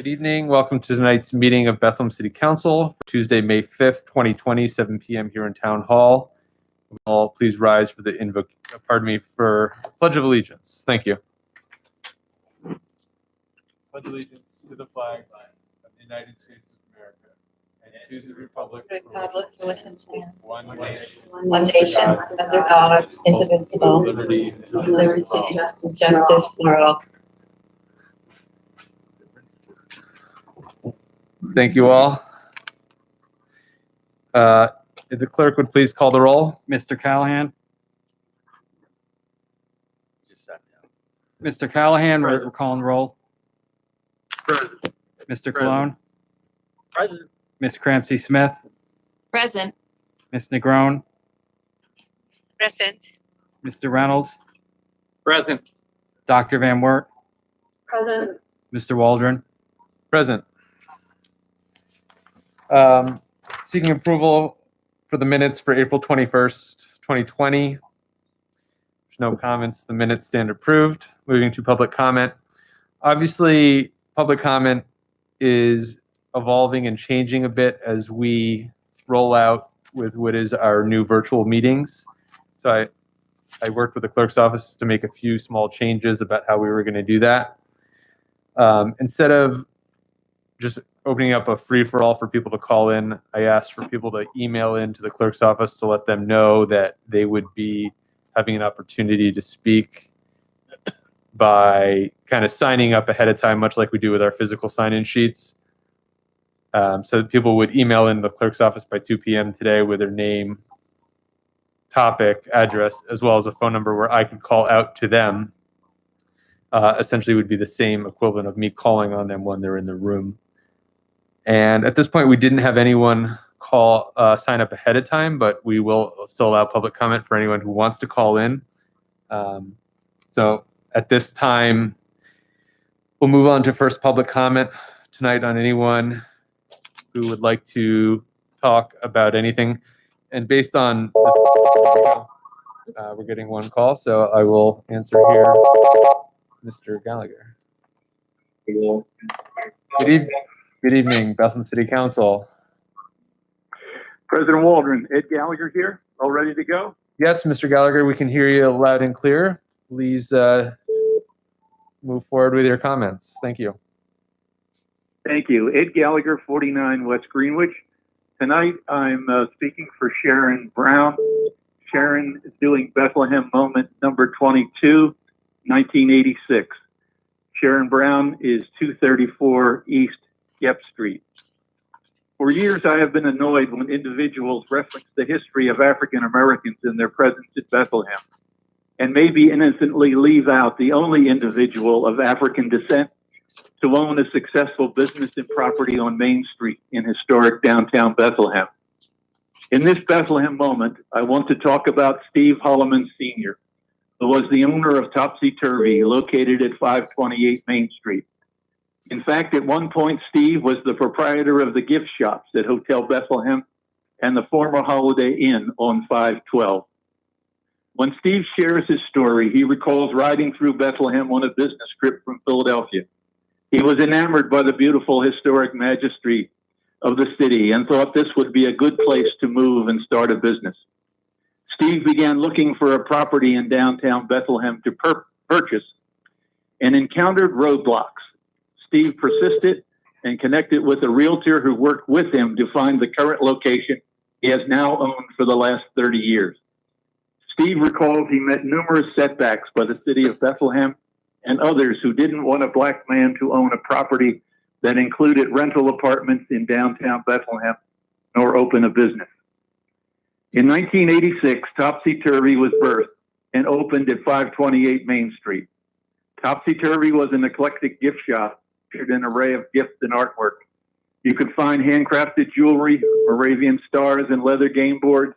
Good evening. Welcome to tonight's meeting of Bethlehem City Council, Tuesday, May 5th, 2020, 7 p.m. here in Town Hall. All please rise for the for Pledge of Allegiance. Thank you. Pledge allegiance to the flag of the United States of America and to the republic for which it stands, one nation, under God, indivisible, with liberty with liberty and justice for all. Thank you all. If the clerk would please call the roll. Mr. Callahan? Mr. Callahan, we're calling the roll. Present. Mr. Cologne? Present. Ms. Cramsey Smith? Present. Ms. Negron? Present. Mr. Reynolds? Present. Dr. Van Wert? Present. Mr. Waldron? Present. Seeking approval for the minutes for April 21st, 2020. There's no comments. The minutes stand approved. Moving to public comment. Obviously, public comment is evolving and changing a bit as we roll out with what is our new virtual meetings. So I worked with the clerk's office to make a few small changes about how we were going to do that. Instead of just opening up a free-for-all for people to call in, I asked for people to email in to the clerk's office to let them know that they would be having an opportunity to speak by kind of signing up ahead of time, much like we do with our physical sign-in sheets. So that people would email in the clerk's office by 2 p.m. today with their name, topic, address, as well as a phone number where I could call out to them. Essentially would be the same equivalent of me calling on them when they're in the room. And at this point, we didn't have anyone sign up ahead of time, but we will still allow public comment for anyone who wants to call in. So at this time, we'll move on to first public comment tonight on anyone who would like to talk about anything. And based on, we're getting one call, so I will answer here, Mr. Gallagher. Good evening, Bethlehem City Council. President Waldron, Ed Gallagher here, all ready to go? Yes, Mr. Gallagher, we can hear you loud and clear. Please move forward with your comments. Thank you. Thank you. Ed Gallagher, 49 West Greenwich. Tonight, I'm speaking for Sharon Brown. Sharon is doing Bethlehem Moment number 22, 1986. Sharon Brown is 234 East Yep Street. For years, I have been annoyed when individuals reference the history of African Americans in their presence at Bethlehem, and maybe innocently leave out the only individual of African descent to own a successful business and property on Main Street in historic downtown Bethlehem. In this Bethlehem moment, I want to talk about Steve Holloman Sr., who was the owner of Topsy Turvy, located at 528 Main Street. In fact, at one point, Steve was the proprietor of the gift shops at Hotel Bethlehem and the former Holiday Inn on 512. When Steve shares his story, he recalls riding through Bethlehem on a business trip from Philadelphia. He was enamored by the beautiful historic majesty of the city and thought this would be a good place to move and start a business. Steve began looking for a property in downtown Bethlehem to purchase and encountered roadblocks. Steve persisted and connected with a realtor who worked with him to find the current location he has now owned for the last 30 years. Steve recalls he met numerous setbacks by the city of Bethlehem and others who didn't want a black man to own a property that included rental apartments in downtown Bethlehem nor open a business. In 1986, Topsy Turvy was birthed and opened at 528 Main Street. Topsy Turvy was an eclectic gift shop, featured an array of gifts and artwork. You could find handcrafted jewelry, Moravian stars and leather game boards,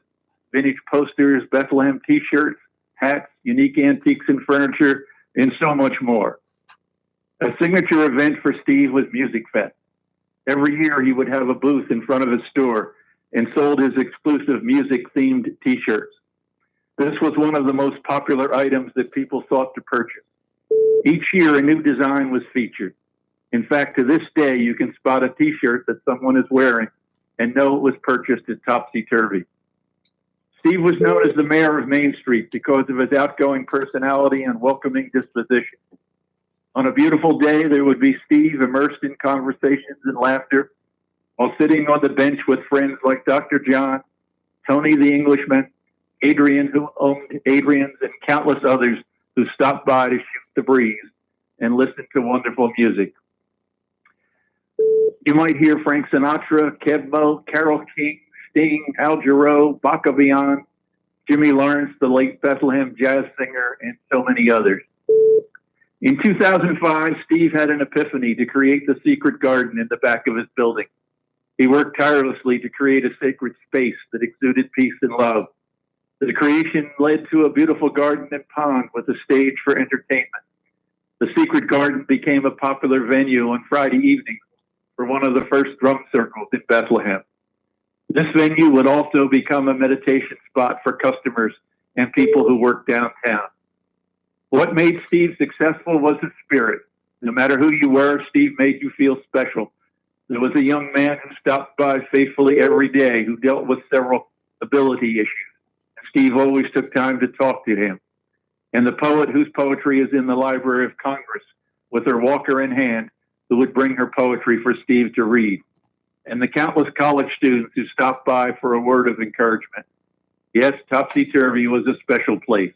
vintage posters, Bethlehem t-shirts, hats, unique antiques and furniture, and so much more. A signature event for Steve was Music Fest. Every year he would have a booth in front of his store and sold his exclusive music-themed t-shirts. This was one of the most popular items that people sought to purchase. Each year, a new design was featured. In fact, to this day, you can spot a t-shirt that someone is wearing and know it was purchased at Topsy Turvy. Steve was known as the mayor of Main Street because of his outgoing personality and welcoming disposition. On a beautiful day, there would be Steve immersed in conversations and laughter while sitting on the bench with friends like Dr. John, Tony the Englishman, Adrian, who owned Adrian's, and countless others who stopped by to shoot the breeze and listen to wonderful music. You might hear Frank Sinatra, Kev Mo, Carole King, Sting, Al Jarreau, Baccavian, Jimmy Lawrence, the late Bethlehem jazz singer, and so many others. In 2005, Steve had an epiphany to create the secret garden in the back of his building. He worked tirelessly to create a sacred space that exuded peace and love. The creation led to a beautiful garden and pond with a stage for entertainment. The secret garden became a popular venue on Friday evenings for one of the first drum circles in Bethlehem. This venue would also become a meditation spot for customers and people who work downtown. What made Steve successful was his spirit. No matter who you were, Steve made you feel special. There was a young man who stopped by faithfully every day who dealt with several ability issues. Steve always took time to talk to him. And the poet whose poetry is in the Library of Congress with her walker in hand, who would bring her poetry for Steve to read. And the countless college students who stopped by for a word of encouragement. Yes, Topsy Turvy was a special place.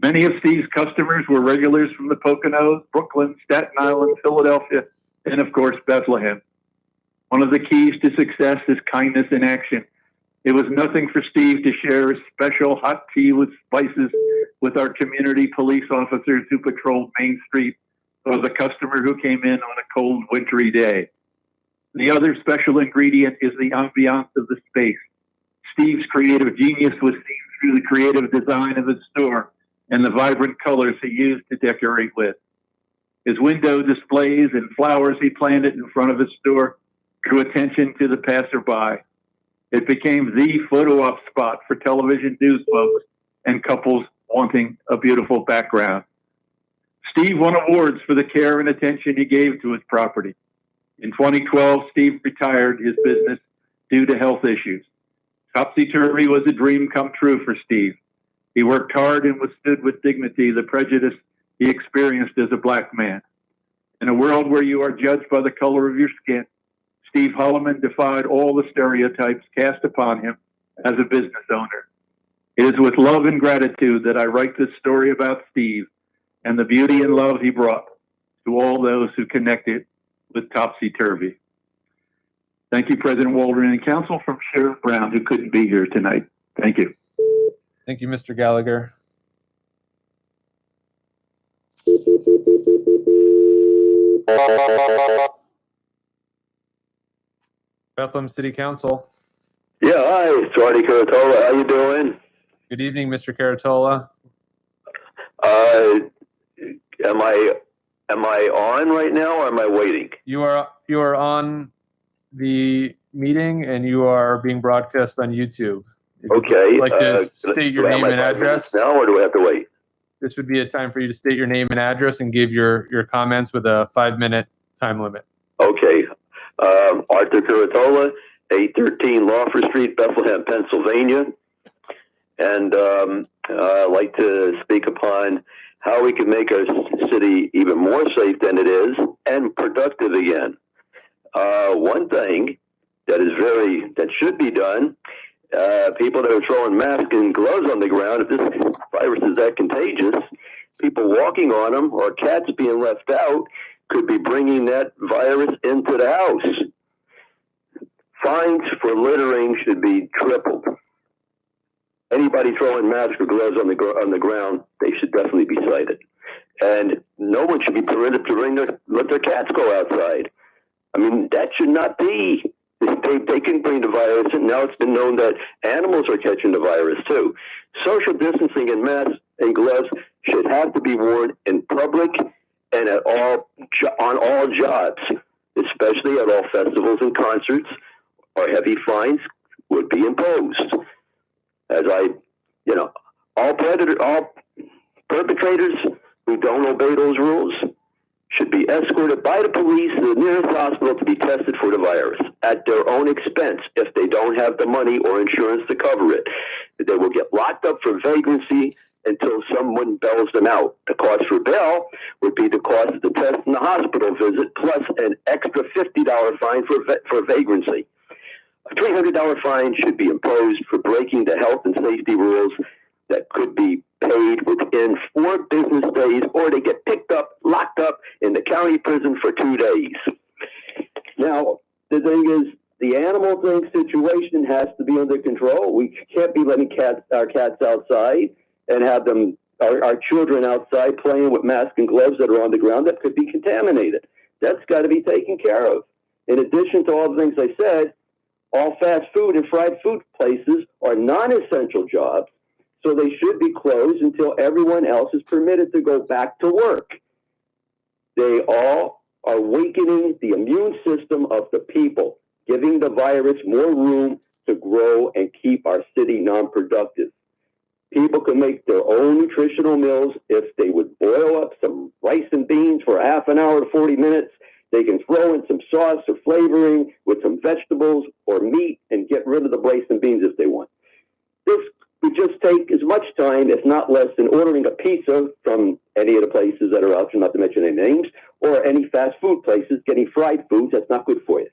Many of Steve's customers were regulars from the Poconos, Brooklyn, Staten Island, Philadelphia, and of course, Bethlehem. One of the keys to success is kindness in action. It was nothing for Steve to share his special hot tea with spices with our community police officers who patrolled Main Street or the customer who came in on a cold, wintry day. The other special ingredient is the ambiance of the space. Steve's creative genius was seen through the creative design of his store and the vibrant colors he used to decorate with. His window displays and flowers he planted in front of his store drew attention to the passerby. It became the photo-op spot for television news folks and couples wanting a beautiful background. Steve won awards for the care and attention he gave to his property. In 2012, Steve retired his business due to health issues. Topsy Turvy was a dream come true for Steve. He worked hard and withstood with dignity the prejudice he experienced as a black man. In a world where you are judged by the color of your skin, Steve Holloman defied all the stereotypes cast upon him as a business owner. It is with love and gratitude that I write this story about Steve and the beauty and love he brought to all those who connected with Topsy Turvy. Thank you, President Waldron and Council, from Sheriff Brown, who couldn't be here tonight. Thank you. Thank you, Mr. Gallagher. Bethlehem City Council. Yeah, hi, it's Artie Caratola. How you doing? Good evening, Mr. Caratola. Am I on right now or am I waiting? You are on the meeting and you are being broadcast on YouTube. If Okay. you'd like to state your do I have name my and 5 minutes address. now, or do I have to wait? This would be a time for you to state your name and address and give your comments with a 5-minute time limit. Okay. Arthur Caratola, 813 Lawford Street, Bethlehem, Pennsylvania. And I'd like to speak upon how we can make our city even more safe than it is and productive again. One thing that should be done, people that are throwing masks and gloves on the ground, if this virus is that contagious, people walking on them or cats being left out could be bringing that virus into the house. Fines for littering should be tripled. Anybody throwing masks or gloves on the ground, they should definitely be cited. And no one should be permitted to let their cats go outside. I mean, that should not be. They can bring the virus, and now it's been known that animals are catching the virus too. Social distancing and masks and gloves should have to be worn in public and on all jobs, especially at all festivals and concerts, or heavy fines would be imposed. As all perpetrators who don't obey those rules should be escorted by the police to the nearest hospital to be tested for the virus at their own expense if they don't have the money or insurance to cover it. They will get locked up for vagrancy until someone bails them out. The cost for bail would be the cost of the test and the hospital visit, plus an extra $50 fine for vagrancy. A $300 fine should be imposed for breaking the health and safety rules that could be paid within 4 business days, or they get picked up, locked up in the county prison for 2 days. Now, the thing is, the animal thing situation has to be under control. We can't be letting our cats outside and have them, our children outside playing with masks and gloves that are on the ground that could be contaminated. That's got to be taken care of. In addition to all the things I said, all fast food and fried food places are non-essential jobs, so they should be closed until everyone else is permitted to go back to work. They all are weakening the immune system of the people, giving the virus more room to grow and keep our city non-productive. People can make their own nutritional meals if they would boil up some rice and beans for half an hour to 40 minutes. They can throw in some sauce or flavoring with some vegetables or meat and get rid of the rice and beans if they want. This would just take as much time, if not less, than ordering a pizza from any of the places that are out there, not to mention any names, or any fast food places, getting fried foods that's not good for you,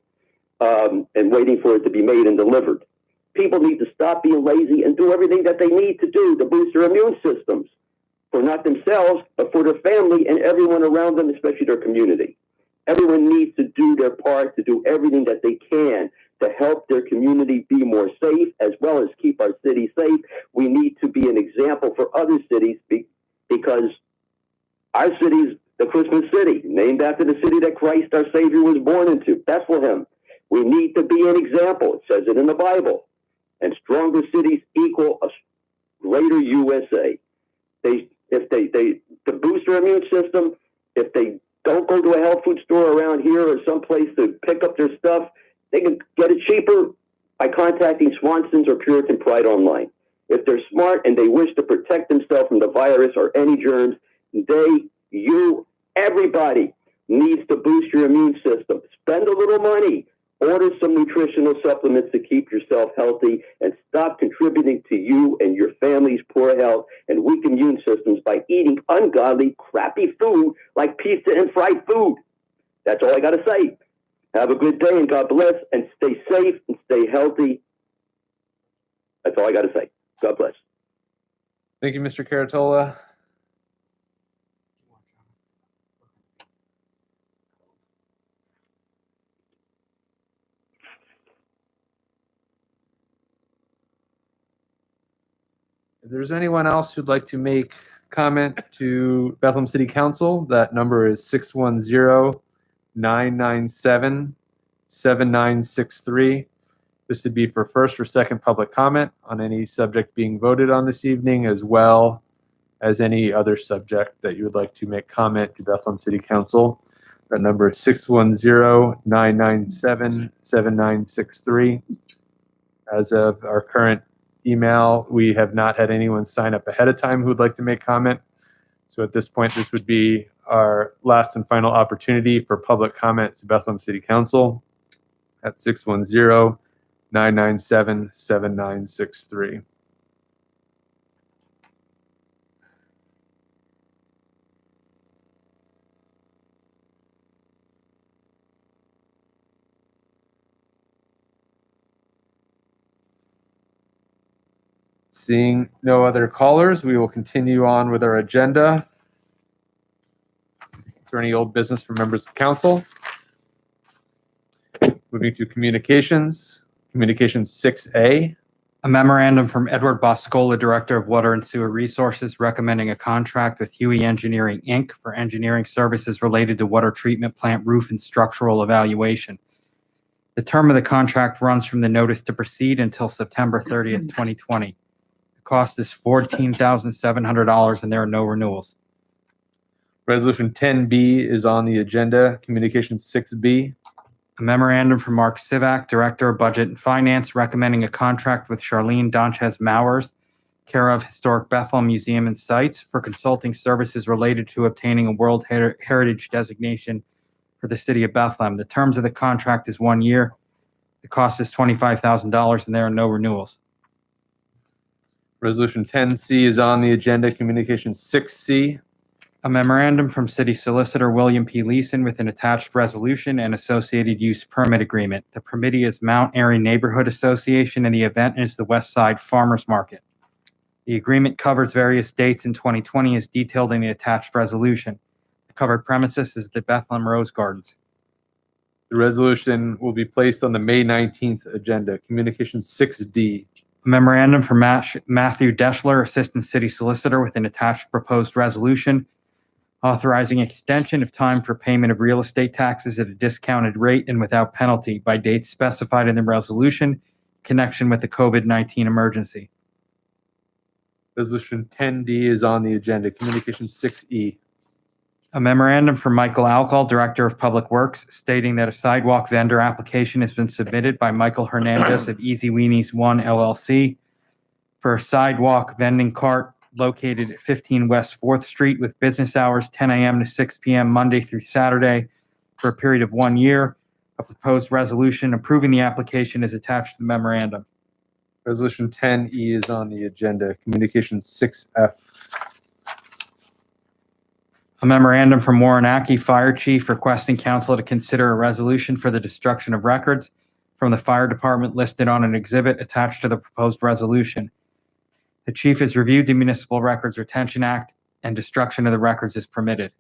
and waiting for it to be made and delivered. People need to stop being lazy and do everything that they need to do to boost their immune systems, for not themselves, but for their family and everyone around them, especially their community. Everyone needs to do their part to do everything that they can to help their community be more safe, as well as keep our city safe. We need to be an example for other cities because our city is the Christmas city, named after the city that Christ our Savior was born into, Bethlehem. We need to be an example. It says it in the Bible. And stronger cities equal a greater USA. To boost their immune system, if they don't go to a health food store around here or someplace to pick up their stuff, they can get it cheaper by contacting Swanson's or Puritan Pride online. If they're smart and they wish to protect themselves from the virus or any germs, everybody needs to boost your immune system. Spend a little money. Order some nutritional supplements to keep yourself healthy and stop contributing to you and your family's poor health and weak immune systems by eating ungodly, crappy food like pizza and fried food. That's all I got to say. Have a good day and God bless, and stay safe and stay healthy. That's all I got to say. God bless. Thank you, Mr. Caratola. If there's anyone else who'd like to make comment to Bethlehem City Council, that number is 610-997-7963. This would be for first or second public comment on any subject being voted on this evening, as well as any other subject that you would like to make comment to Bethlehem City Council. That number is 610-997-7963. As of our current email, we have not had anyone sign up ahead of time who would like to make comment. So at this point, this would be our last and final opportunity for public comment to Bethlehem City Council at 610-997-7963. Seeing no other callers, we will continue on with our agenda. Is there any old business from members of council? Moving to communications. Communications 6A. A memorandum from Edward Boscola, Director of Water and Sewer Resources, recommending a contract with Huey Engineering, Inc. for engineering services related to water treatment plant roof and structural evaluation. The term of the contract runs from the notice to proceed until September 30th, 2020. The cost is $14,700 and there are no renewals. Resolution 10B is on the agenda. Communications 6B. A memorandum from Mark Sivak, Director of Budget and Finance, recommending a contract with Charlene Donchez Mowers care of Historic Bethlehem Museum and Sites for consulting services related to obtaining a World Heritage designation for the city of Bethlehem. The terms of the contract is 1 year. The cost is $25,000 and there are no renewals. Resolution 10C is on the agenda. Communication 6C. A memorandum from City Solicitor William P. Leeson with an attached resolution and associated use permit agreement. The permittee is Mount Airy Neighborhood Association and the event is the West Side Farmers Market. The agreement covers various dates in 2020 as detailed in the attached resolution. The covered premises is the Bethlehem Rose Gardens. The resolution will be placed on the May 19th agenda. Communication 6D. A memorandum from Matthew Deschler, Assistant City Solicitor, with an attached proposed resolution authorizing extension of time for payment of real estate taxes at a discounted rate and without penalty by dates specified in the resolution in connection with the COVID-19 emergency. Resolution 10D is on the agenda. Communication 6E. A memorandum from Michael Alcal, Director of Public Works, stating that a sidewalk vendor application has been submitted by Michael Hernandez of Easy Weenies 1 LLC for a sidewalk vending cart located at 15 West 4th Street with business hours 10 a.m. to 6 p.m. Monday through Saturday for a period of 1 year. A proposed resolution approving the application is attached to the memorandum. Resolution 10E is on the agenda. Communication 6F. A memorandum from Warren Aki, Fire Chief, requesting council to consider a resolution for the destruction of records from the fire department listed on an exhibit attached to the proposed resolution. The chief has reviewed the Municipal Records Retention Act and destruction of the records is permitted.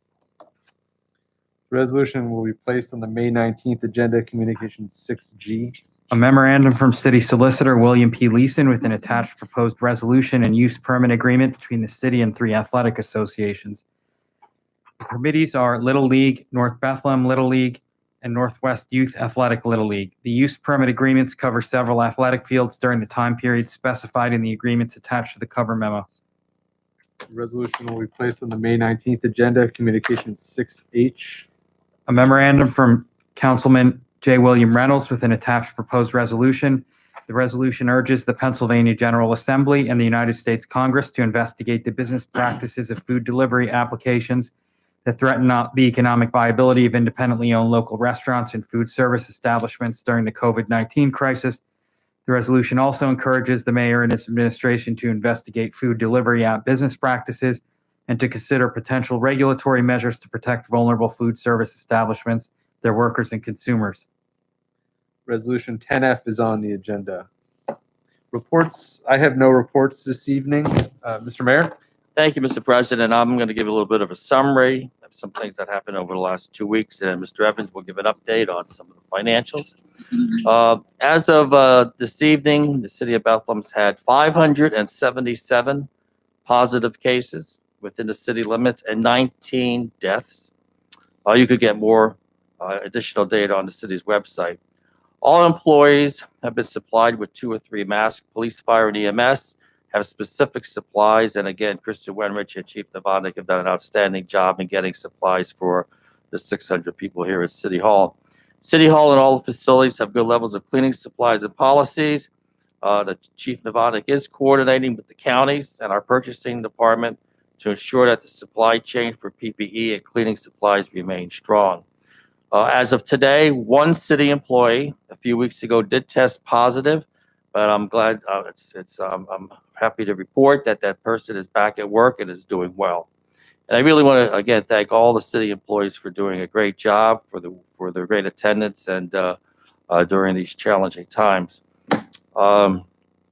Resolution will be placed on the May 19th agenda. Communication 6G. A memorandum from City Solicitor William P. Leeson with an attached proposed resolution and use permit agreement between the city and 3 athletic associations. The committees are Little League, North Bethlehem Little League, and Northwest Youth Athletic Little League. The use permit agreements cover several athletic fields during the time period specified in the agreements attached to the cover memo. Resolution will be placed on the May 19th agenda. Communication 6H. A memorandum from Councilman J. William Reynolds with an attached proposed resolution. The resolution urges the Pennsylvania General Assembly and the United States Congress to investigate the business practices of food delivery applications that threaten the economic viability of independently owned local restaurants and food service establishments during the COVID-19 crisis. The resolution also encourages the mayor and his administration to investigate food delivery business practices and to consider potential regulatory measures to protect vulnerable food service establishments, their workers, and consumers. Resolution 10F is on the agenda. Reports. I have no reports this evening. Mr. Mayor? Thank you, Mr. President. I'm going to give a little bit of a summary of some things that happened over the last 2 weeks, and Mr. Evans will give an update on some of the financials. As of this evening, the city of Bethlehem's had 577 positive cases within the city limits and 19 deaths. You could get more additional data on the city's website. All employees have been supplied with 2 or 3 masks. Police, fire, and EMS have specific supplies. And again, Kristen Wenrich and Chief Novotny have done an outstanding job in getting supplies for the 600 people here at City Hall. City Hall and all the facilities have good levels of cleaning supplies and policies. The Chief Novotny is coordinating with the counties and our purchasing department to ensure that the supply chain for PPE and cleaning supplies remains strong. As of today, 1 city employee a few weeks ago did test positive, but I'm glad I'm happy to report that that person is back at work and is doing well. And I really want to again thank all the city employees for doing a great job, for their great attendance and during these challenging times.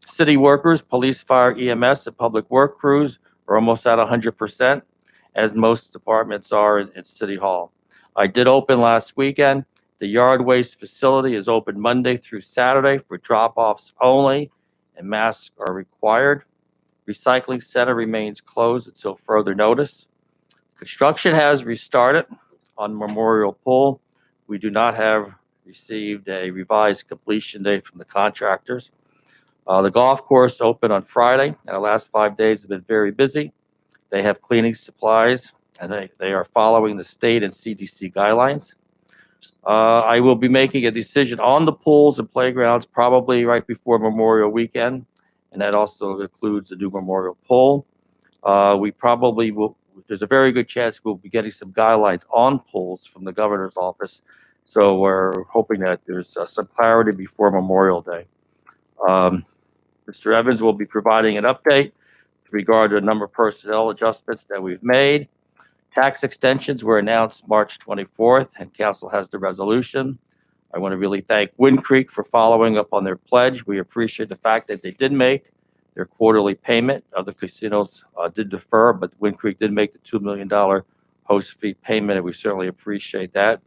City workers, police, fire, EMS, and public work crews are almost at 100%, as most departments are in City Hall. I did open last weekend. The yard waste facility is open Monday through Saturday for drop-offs only, and masks are required. Recycling center remains closed until further notice. Construction has restarted on Memorial Pool. We do not have received a revised completion date from the contractors. The golf course opened on Friday, and the last 5 days have been very busy. They have cleaning supplies, and they are following the state and CDC guidelines. I will be making a decision on the pools and playgrounds probably right before Memorial Weekend, and that also includes the new memorial pole. We probably will, there's a very good chance we'll be getting some guidelines on poles from the governor's office. So we're hoping that there's some clarity before Memorial Day. Mr. Evans will be providing an update with regard to a number of personnel adjustments that we've made. Tax extensions were announced March 24th, and council has the resolution. I want to really thank Wind Creek for following up on their pledge. We appreciate the fact that they did make their quarterly payment. Other casinos did defer, but Wind Creek did make the $2 million host fee payment, and we certainly appreciate that.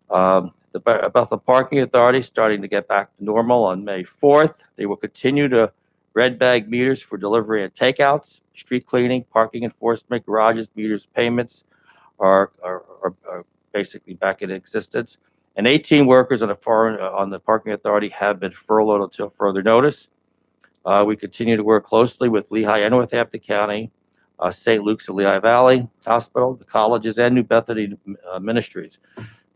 The Bethel Parking Authority starting to get back to normal on May 4th. They will continue to red bag meters for delivery and takeouts, street cleaning, parking enforcement, garages, meters, payments are basically back in existence. And 18 workers on the Parking Authority have been furloughed until further notice. We continue to work closely with Lehigh and Northampton County, St. Luke's and Lehigh Valley Hospital, the colleges, and New Bethany Ministries.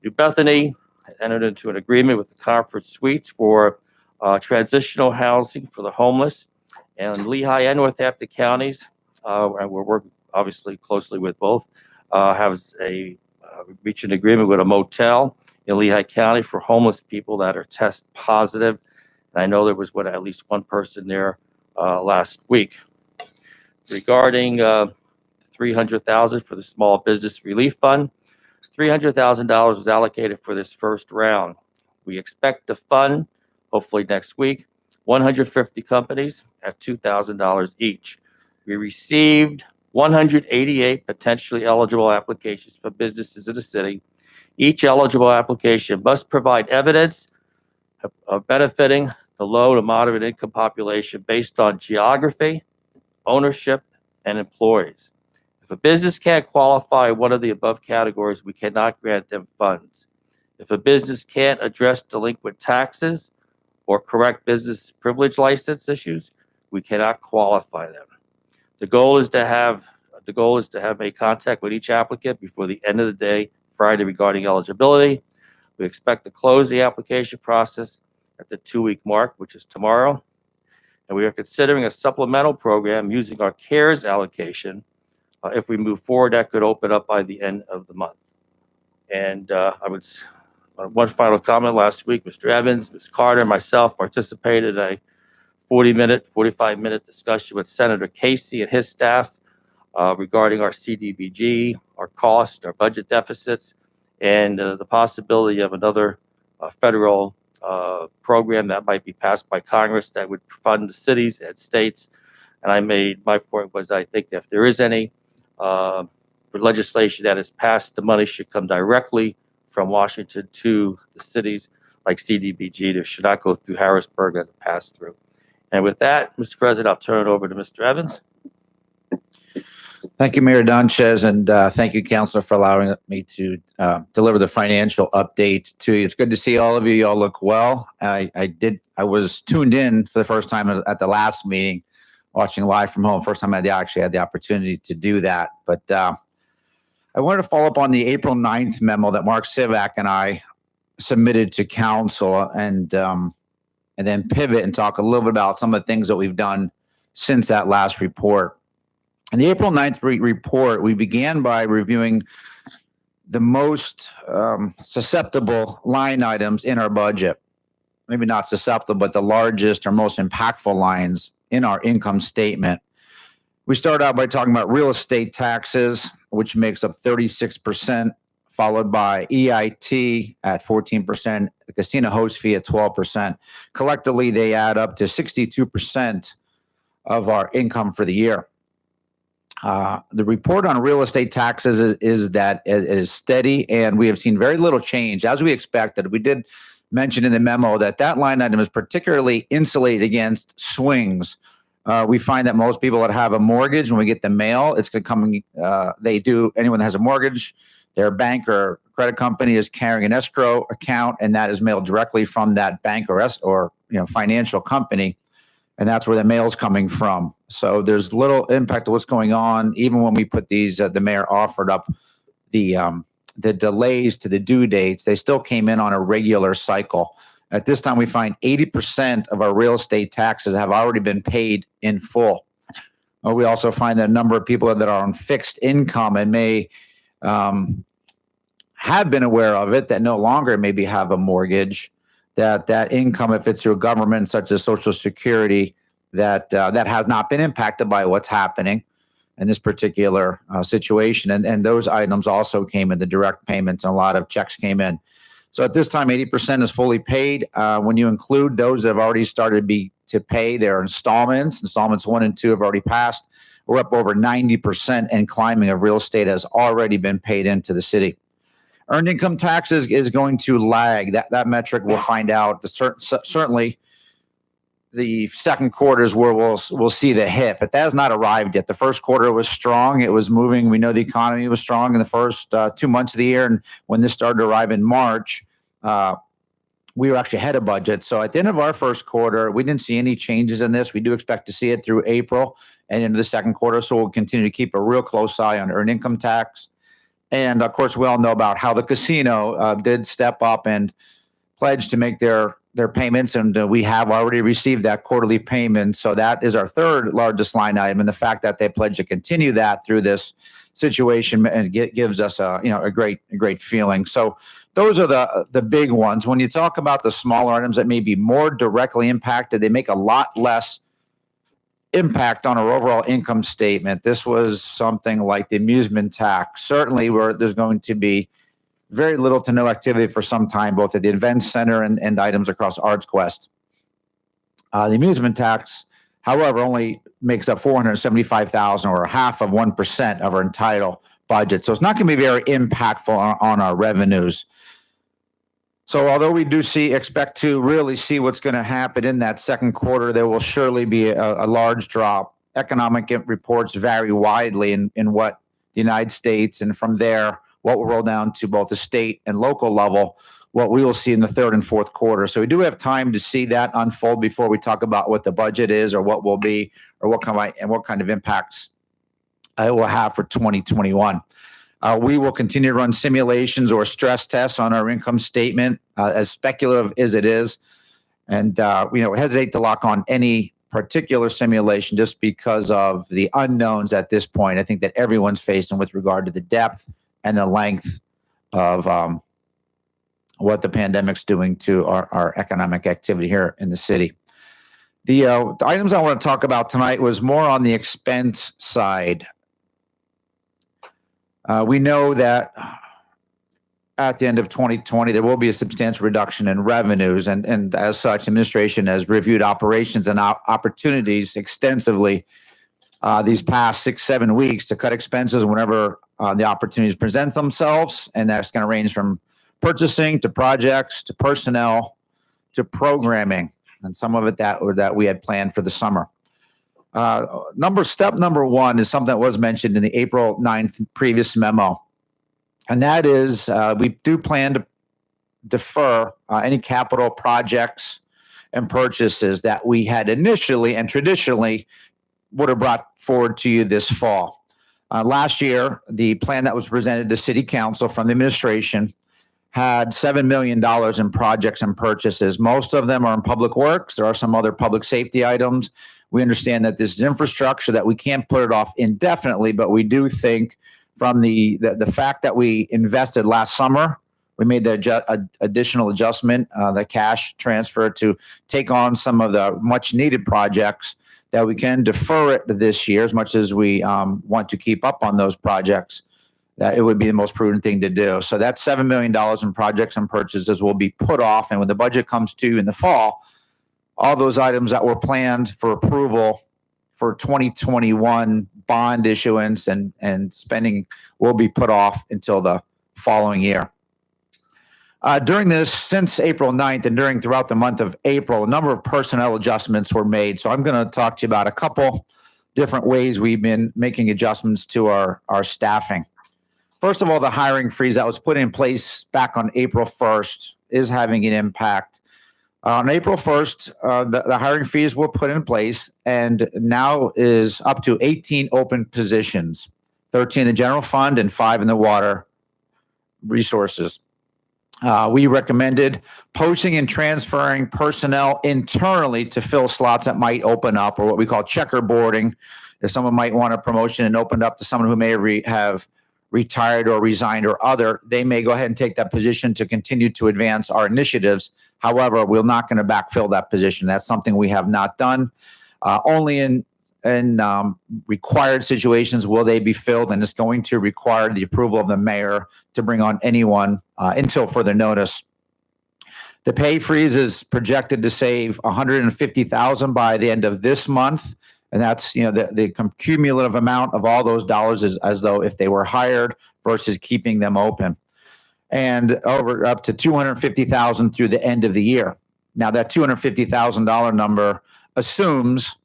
New Bethany entered into an agreement with the Conference Suites for transitional housing for the homeless. And Lehigh and Northampton counties, and we're working obviously closely with both, reached an agreement with a motel in Lehigh County for homeless people that are test positive. And I know there was at least one person there last week. Regarding $300,000 for the Small Business Relief Fund, $300,000 was allocated for this first round. We expect to fund, hopefully next week, 150 companies at $2,000 each. We received 188 potentially eligible applications for businesses in the city. Each eligible application must provide evidence of benefiting the low to moderate income population based on geography, ownership, and employees. If a business can't qualify one of the above categories, we cannot grant them funds. If a business can't address delinquent taxes or correct business privilege license issues, we cannot qualify them. The goal is to have made contact with each applicant before the end of the day Friday regarding eligibility. We expect to close the application process at the 2-week mark, which is tomorrow. And we are considering a supplemental program using our CARES allocation. If we move forward, that could open up by the end of the month. And one final comment last week, Mr. Evans, Ms. Carter, and myself participated in a 45-minute discussion with Senator Casey and his staff regarding our CDBG, our costs, our budget deficits, and the possibility of another federal program that might be passed by Congress that would fund the cities and states. And my point was, I think if there is any legislation that is passed, the money should come directly from Washington to the cities like CDBG. It should not go through Harrisburg as a pass-through. And with that, Mr. President, I'll turn it over to Mr. Evans. Thank you, Mayor Donchez, and thank you, Councilor, for allowing me to deliver the financial update to you. It's good to see all of you. You all look well. I was tuned in for the first time at the last meeting, watching live from home. First time I actually had the opportunity to do that. But I wanted to follow up on the April 9th memo that Mark Sivak and I submitted to council, and then pivot and talk a little bit about some of the things that we've done since that last report. In the April 9th report, we began by reviewing the most susceptible line items in our budget. Maybe not susceptible, but the largest or most impactful lines in our income statement. We start out by talking about real estate taxes, which makes up 36%, followed by EIT at 14%, the casino host fee at 12%. Collectively, they add up to 62% of our income for the year. The report on real estate taxes is that it is steady, and we have seen very little change, as we expected. We did mention in the memo that line item is particularly insulated against swings. We find that most people that have a mortgage, when we get the mail, it's going to come. Anyone that has a mortgage, their bank or credit company is carrying an escrow account, and that is mailed directly from that bank or financial company. And that's where the mail's coming from. So there's little impact of what's going on. Even when we put these, the mayor offered up the delays to the due dates, they still came in on a regular cycle. At this time, we find 80% of our real estate taxes have already been paid in full. We also find that a number of people that are on fixed income and may have been aware of it, that no longer maybe have a mortgage, that income, if it's through government such as Social Security, that has not been impacted by what's happening in this particular situation. And those items also came in, the direct payments, and a lot of checks came in. So at this time, 80% is fully paid. When you include those that have already started to pay their installments 1 and 2 have already passed. We're up over 90% and climbing of real estate has already been paid into the city. Earned income taxes is going to lag. That metric we'll find out. Certainly, the second quarter is where we'll see the hit, but that has not arrived yet. The first quarter was strong. It was moving. We know the economy was strong in the first 2 months of the year. And when this started to arrive in March, we were actually ahead of budget. So at the end of our first quarter, we didn't see any changes in this. We do expect to see it through April and into the second quarter. So we'll continue to keep a real close eye on earned income tax. And of course, we all know about how the casino did step up and pledge to make their payments, and we have already received that quarterly payment. So that is our third largest line item, and the fact that they pledge to continue that through this situation and gives us a great feeling. So those are the big ones. When you talk about the smaller items that may be more directly impacted, they make a lot less impact on our overall income statement. This was something like the amusement tax. Certainly, where there's going to be very little to no activity for some time, both at the event center and items across Arts Quest. The amusement tax, however, only makes up $475,000 or half of 1% of our entitled budget. So it's not going to be very impactful on our revenues. So although we do expect to really see what's going to happen in that second quarter, there will surely be a large drop. Economic reports vary widely in what the United States, and from there, what will roll down to both the state and local level, what we will see in the third and fourth quarter. So we do have time to see that unfold before we talk about what the budget is or what will be or what kind of impacts it will have for 2021. We will continue to run simulations or stress tests on our income statement, as speculative as it is. And, hesitate to lock on any particular simulation just because of the unknowns at this point. I think that everyone's facing with regard to the depth and the length of what the pandemic's doing to our economic activity here in the city. The items I want to talk about tonight was more on the expense side. We know that at the end of 2020, there will be a substantial reduction in revenues. And as such, administration has reviewed operations and opportunities extensively these past 6-7 weeks to cut expenses whenever the opportunities present themselves. And that's going to range from purchasing to projects to personnel to programming, and some of it that we had planned for the summer. Step number one is something that was mentioned in the April 9th previous memo. And that is we do plan to defer any capital projects and purchases that we had initially and traditionally would have brought forward to you this fall. Last year, the plan that was presented to City Council from the administration had $7 million in projects and purchases. Most of them are in public works. There are some other public safety items. We understand that this is infrastructure that we can't put it off indefinitely, but we do think from the fact that we invested last summer, we made the additional adjustment, the cash transfer to take on some of the much needed projects, that we can defer it this year as much as we want to keep up on those projects. That it would be the most prudent thing to do. So that $7 million in projects and purchases will be put off. And when the budget comes to in the fall, all those items that were planned for approval for 2021 bond issuance and spending will be put off until the following year. Since April 9th and throughout the month of April, a number of personnel adjustments were made. So I'm going to talk to you about a couple different ways we've been making adjustments to our staffing. First of all, the hiring freeze that was put in place back on April 1st is having an impact. On April 1st, the hiring freeze were put in place and now is up to 18 open positions, 13 in the general fund and 5 in the water resources. We recommended posting and transferring personnel internally to fill slots that might open up, or what we call checkerboarding. If someone might want a promotion and opened up to someone who may have retired or resigned or other, they may go ahead and take that position to continue to advance our initiatives. However, we're not going to backfill that position. That's something we have not done. Only in required situations will they be filled, and it's going to require the approval of the mayor to bring on anyone until further notice. The pay freeze is projected to save $150,000 by the end of this month, and that's the cumulative amount of all those dollars is as though if they were hired versus keeping them open, and over up to $250,000 through the end of the year. Now that $250,000 number assumes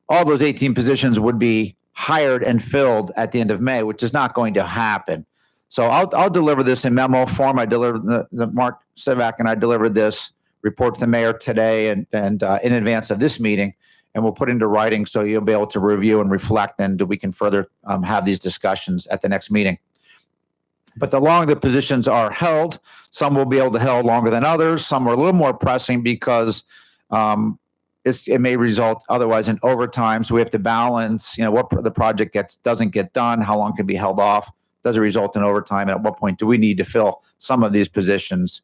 all those 18 positions would be hired and filled at the end of May, which is not going to happen. So I'll deliver this in memo form. I delivered Mark Sevak and I delivered this report to the mayor today and in advance of this meeting, and we'll put into writing so you'll be able to review and reflect, and we can further have these discussions at the next meeting. But the longer the positions are held, some will be able to held longer than others. Some are a little more pressing because it may result otherwise in overtime. So we have to balance, what the project doesn't get done, how long can be held off, does it result in overtime, and at what point do we need to fill some of these positions?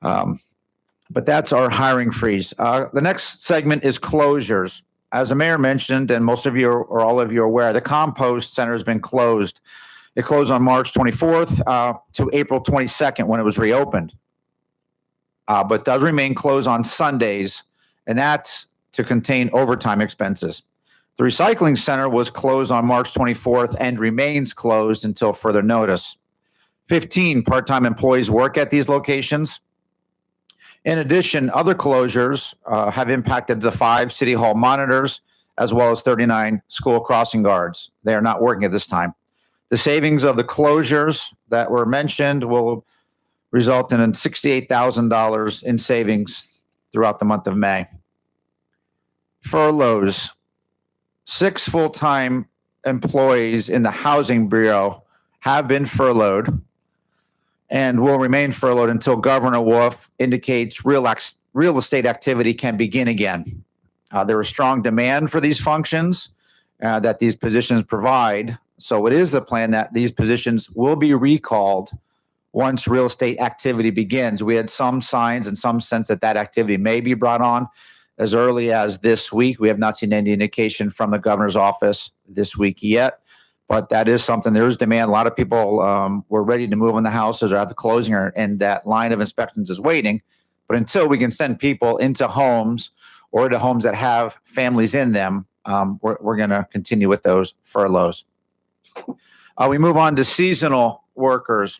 But that's our hiring freeze. The next segment is closures. As the mayor mentioned, and most of you or all of you are aware, the compost center has been closed. It closed on March 24th to April 22nd when it was reopened, but does remain closed on Sundays, and that's to contain overtime expenses. The recycling center was closed on March 24th and remains closed until further notice. 15 part-time employees work at these locations. In addition, other closures have impacted the 5 city hall monitors, as well as 39 school crossing guards. They are not working at this time. The savings of the closures that were mentioned will result in $68,000 in savings throughout the month of May. Furloughs. 6 full-time employees in the Housing Bureau have been furloughed and will remain furloughed until Governor Wolf indicates real estate activity can begin again. There is strong demand for these functions that these positions provide. So it is a plan that these positions will be recalled once real estate activity begins. We had some signs and some sense that activity may be brought on as early as this week. We have not seen any indication from the governor's office this week yet, but that is something. There is demand. A lot of people were ready to move in the houses or have the closing, and that line of inspections is waiting. But until we can send people into homes or to homes that have families in them, we're going to continue with those furloughs. We move on to seasonal workers.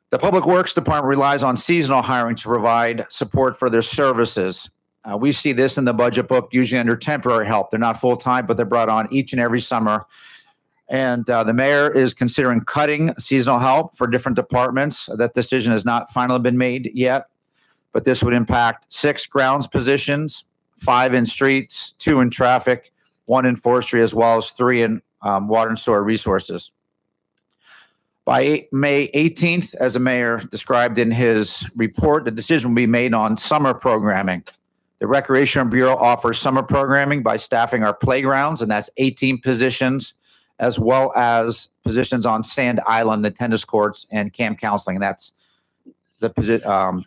The Public Works Department relies on seasonal hiring to provide support for their services. We see this in the budget book, usually under temporary help. They're not full-time, but they're brought on each and every summer. And the mayor is considering cutting seasonal help for different departments. That decision has not finally been made yet, but this would impact 6 grounds positions, 5 in streets, 2 in traffic, 1 in forestry, as well as 3 in water and sewer resources. By May 18th, as the mayor described in his report, the decision will be made on summer programming. The Recreation Bureau offers summer programming by staffing our playgrounds, and that's 18 positions, as well as positions on Sand Island, the tennis courts, and camp counseling. And that's the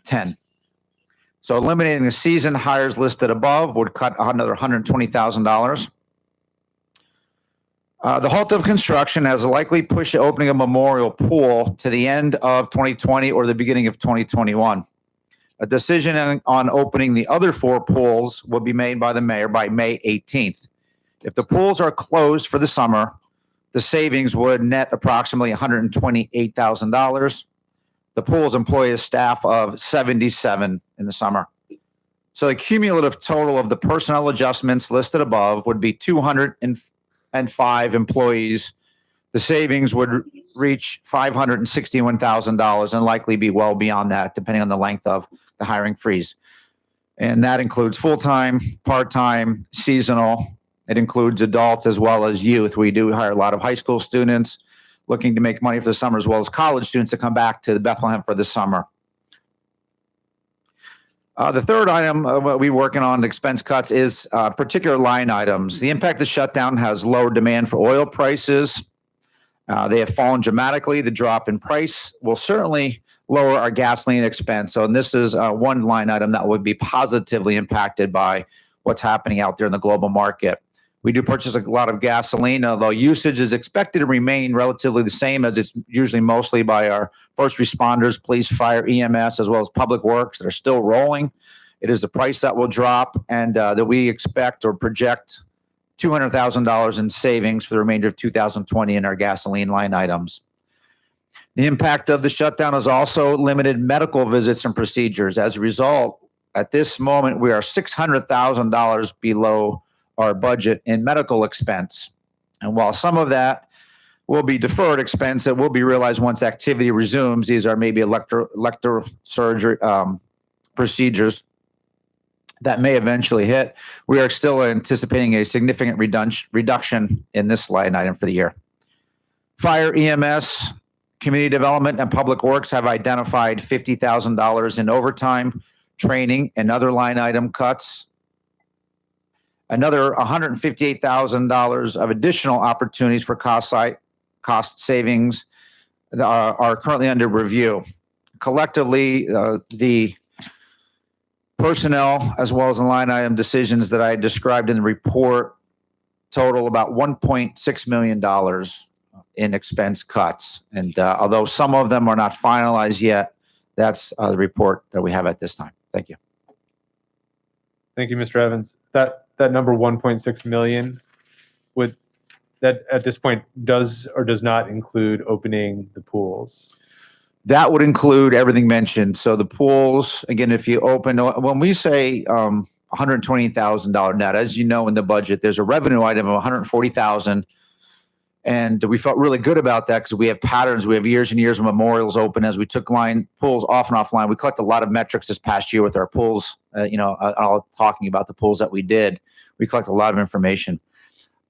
10. So eliminating the season hires listed above would cut another $120,000. The halt of construction has likely pushed the opening of Memorial Pool to the end of 2020 or the beginning of 2021. A decision on opening the other 4 pools will be made by the mayor by May 18th. If the pools are closed for the summer, the savings would net approximately $128,000. The pools employ a staff of 77 in the summer. So the cumulative total of the personnel adjustments listed above would be 205 employees. The savings would reach $561,000 and likely be well beyond that, depending on the length of the hiring freeze. And that includes full-time, part-time, seasonal. It includes adults as well as youth. We do hire a lot of high school students, looking to make money for the summer, as well as college students to come back to Bethlehem for the summer. The third item what we're working on expense cuts is particular line items. The impact of the shutdown has lower demand for oil prices. They have fallen dramatically. The drop in price will certainly lower our gasoline expense. So, and this is one line item that would be positively impacted by what's happening out there in the global market. We do purchase a lot of gasoline, although usage is expected to remain relatively the same, as it's usually mostly by our first responders, police, fire, EMS, as well as public works that are still rolling. It is a price that will drop, and that we expect or project $200,000 in savings for the remainder of 2020 in our gasoline line items. The impact of the shutdown has also limited medical visits and procedures. As a result, at this moment, we are $600,000 below our budget in medical expense. And while some of that will be deferred expense that will be realized once activity resumes, these are maybe electrosurgery procedures that may eventually hit, we are still anticipating a significant reduction in this line item for the year. Fire, EMS, community development, and public works have identified $50,000 in overtime, training, and other line item cuts. Another $158,000 of additional opportunities for cost savings are currently under review. Collectively, the personnel as well as the line item decisions that I described in the report total about $1.6 million in expense cuts. And although some of them are not finalized yet, that's the report that we have at this time. Thank you. Thank you, Mr. Evans. That number 1.6 million, would that at this point does or does not include opening the pools? That would include everything mentioned. So the pools, again, if you open, when we say $120,000 net, as you know, in the budget, there's a revenue item of $140,000. And we felt really good about that because we have patterns. We have years and years of memorials open as we took pools off and offline. We collect a lot of metrics this past year with our pools, all talking about the pools that we did. We collect a lot of information.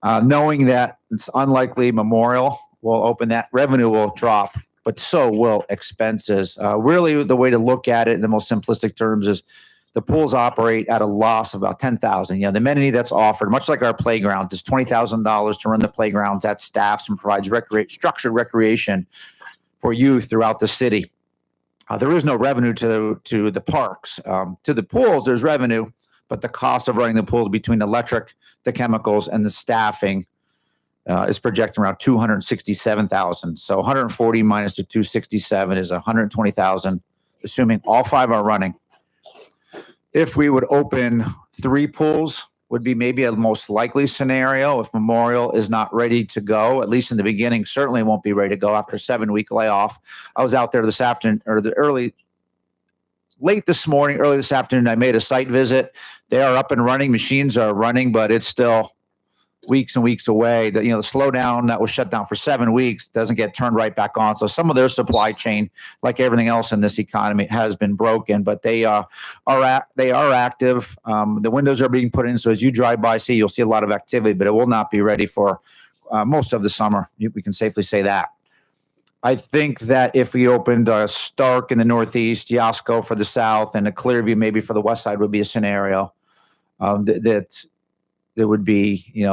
Knowing that it's unlikely memorial will open, that revenue will drop, but so will expenses. Really, the way to look at it in the most simplistic terms is the pools operate at a loss of about $10,000. The amenity that's offered, much like our playground, is $20,000 to run the playground. That staffs and provides structured recreation for youth throughout the city. There is no revenue to the parks. To the pools, there's revenue, but the cost of running the pools between the electric, the chemicals, and the staffing is projected around $267,000. So 140 minus the 267 is 120,000, assuming all five are running. If we would open 3 pools, would be maybe a most likely scenario. If Memorial is not ready to go, at least in the beginning, certainly won't be ready to go after a 7-week layoff. I was out there this afternoon, or late this morning, early this afternoon. I made a site visit. They are up and running. Machines are running, but it's still weeks and weeks away. The slowdown that was shut down for 7 weeks doesn't get turned right back on. So some of their supply chain, like everything else in this economy, has been broken, but they are active. The windows are being put in. So as you drive by, you'll see a lot of activity, but it will not be ready for most of the summer. We can safely say that. I think that if we opened Stark in the Northeast, Yosco for the South, and a Clearview maybe for the West Side would be a scenario that there would be, it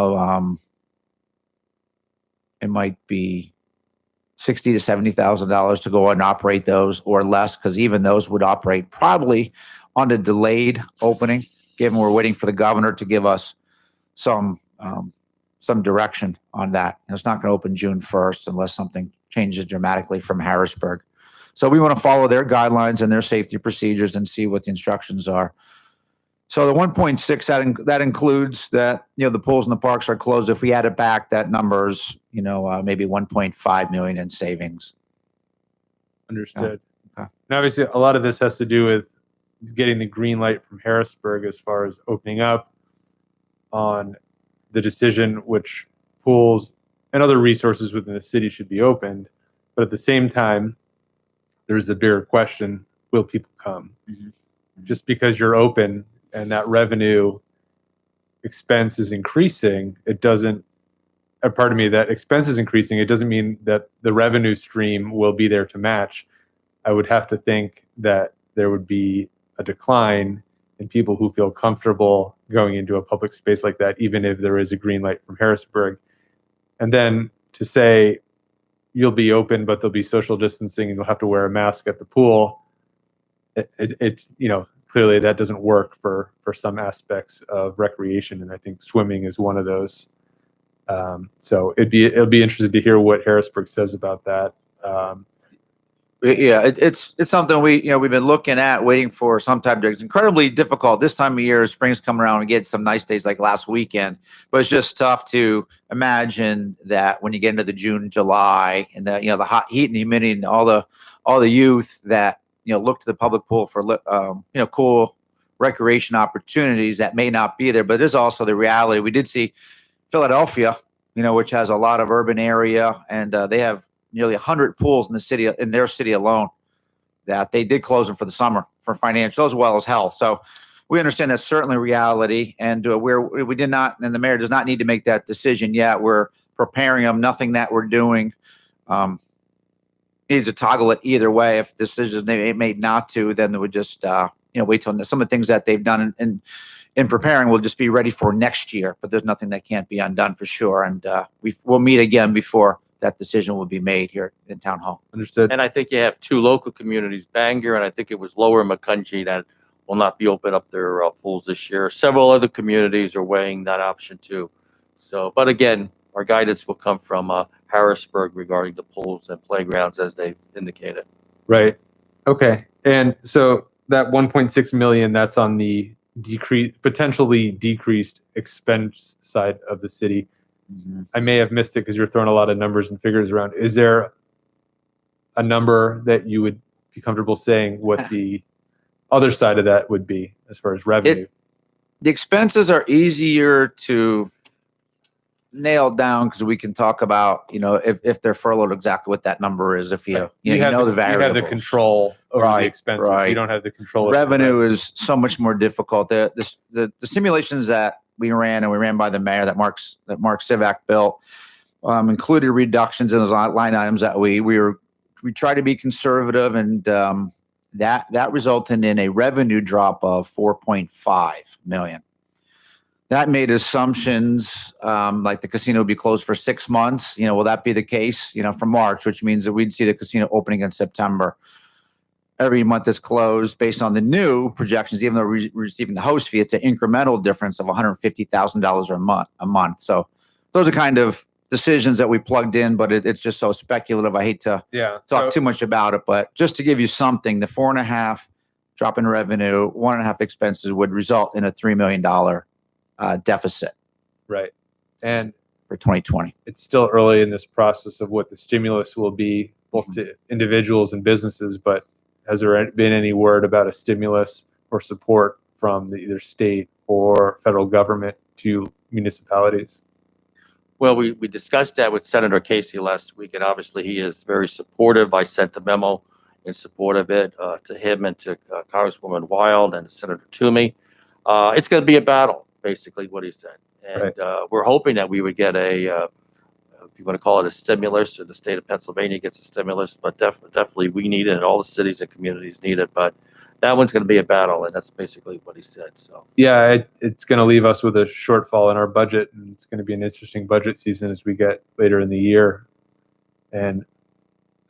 might be $60,000 to $70,000 to go and operate those, or less, because even those would operate probably on a delayed opening, given we're waiting for the governor to give us some direction on that. And it's not going to open June 1st unless something changes dramatically from Harrisburg. So we want to follow their guidelines and their safety procedures and see what the instructions are. So the 1.6, that includes that, the pools and the parks are closed. If we add it back, that number's, maybe 1.5 million in savings. Understood. Okay. And obviously, a lot of this has to do with getting the green light from Harrisburg as far as opening up on the decision which pools and other resources within the city should be opened. But at the same time, there's the bigger question, will people come? Mm-hmm. Just because you're open and that revenue expense is increasing, it doesn't a part of me that expense is increasing. It doesn't mean that the revenue stream will be there to match. I would have to think that there would be a decline in people who feel comfortable going into a public space like that, even if there is a green light from Harrisburg. And then to say you'll be open, but there'll be social distancing and you'll have to wear a mask at the pool. Clearly that doesn't work for some aspects of recreation. And I think swimming is one of those. So it'll be interesting to hear what Harrisburg says about that. Yeah, it's something we've been looking at, waiting for some type of. It's incredibly difficult this time of year. Spring's coming around, we get some nice days like last weekend, but it's just tough to imagine that when you get into the June, July, and the hot heat and the humidity and all the youth that look to the public pool for cool recreation opportunities that may not be there. But there's also the reality. We did see Philadelphia, which has a lot of urban area, and they have nearly 100 pools in their city alone, that they did close them for the summer for financial as well as health. So we understand that's certainly reality, and we did not, and the mayor does not need to make that decision yet. We're preparing them. Nothing that we're doing needs to toggle it either way. If decisions they made not to, then they would just wait till some of the things that they've done in preparing will just be ready for next year. But there's nothing that can't be undone for sure, and we'll meet again before that decision will be made here in Town Hall. Understood. And I think you have two local communities, Bangor, and I think it was Lower Macungie, that will not be open up their pools this year. Several other communities are weighing that option too. So, but again, our guidance will come from Harrisburg regarding the pools and playgrounds as they indicated. Right. Okay. And so that 1.6 million, that's on the potentially decreased expense side of the city. Mm-hmm. I may have missed it because you're throwing a lot of numbers and figures around. Is there a number that you would be comfortable saying what the other side of that would be as far as revenue? The expenses are easier to nail down because we can talk about, if they're furloughed, exactly what that number is. If you know the variables. You have the control over the expenses. Right. You don't have the control over revenue is so much more difficult. The simulations that we ran by the mayor that Mark Sivak built included reductions in those line items that we try to be conservative, and that resulted in a revenue drop of 4.5 million. That made assumptions like the casino would be closed for 6 months. Will that be the case? For March, which means that we'd see the casino opening in September. Every month is closed based on the new projections, even though we're receiving the host fee, it's an incremental difference of $150,000 a month. So those are kind of decisions that we plugged in, but it's just so speculative. I hate to talk too much about it, but just to give you something, the 4.5 drop in revenue, 1.5 expenses would result in a $3 million deficit. Right. And for 2020. It's still early in this process of what the stimulus will be, both to individuals and businesses, but has there been any word about a stimulus or support from either state or federal government to municipalities? Well, we discussed that with Senator Casey last week, and obviously he is very supportive. I sent a memo in support of it to him and to Congresswoman Wild and Senator Toomey. It's going to be a battle, basically what he said. And we're hoping that we would get if you want to call it a stimulus, or the state of Pennsylvania gets a stimulus, but definitely we need it, and all the cities and communities need it. But that one's going to be a battle, and that's basically what he said. So yeah, it's going to leave us with a shortfall in our budget, and it's going to be an interesting budget season as we get later in the year. And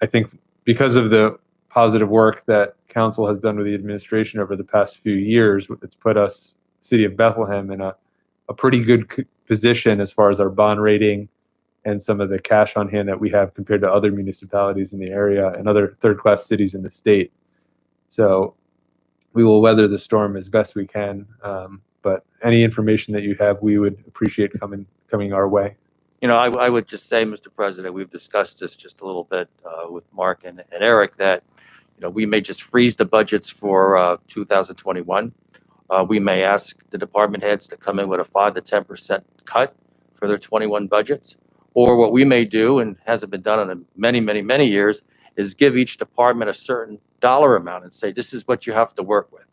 I think because of the positive work that council has done with the administration over the past few years, it's put us, city of Bethlehem, in a pretty good position as far as our bond rating and some of the cash on hand that we have compared to other municipalities in the area and other third-class cities in the state. So we will weather the storm as best we can. But any information that you have, we would appreciate coming our way. I would just say, Mr. President, we've discussed this just a little bit with Mark and Eric, that we may just freeze the budgets for 2021. We may ask the department heads to come in with a 5 to 10% cut for their 21 budgets. Or what we may do, and hasn't been done in many, many, many years, is give each department a certain dollar amount and say, this is what you have to work with,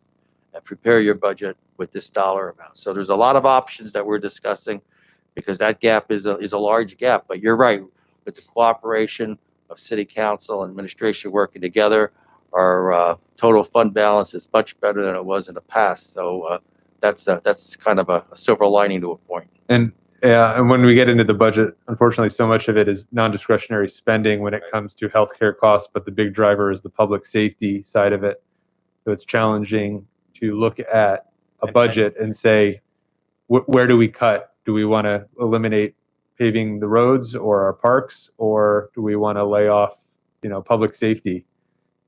and prepare your budget with this dollar amount. So there's a lot of options that we're discussing. because that gap is a large gap. But you're right, with the cooperation of city council and administration working together, our total fund balance is much better than it was in the past. So that's kind of a silver lining to a point. And yeah, and when we get into the budget, unfortunately, so much of it is non-discretionary spending when it comes to healthcare costs, but the big driver is the public safety side of it. So it's challenging to look at a budget and say, where do we cut? Do we want to eliminate paving the roads or our parks, or do we want to lay off, public safety?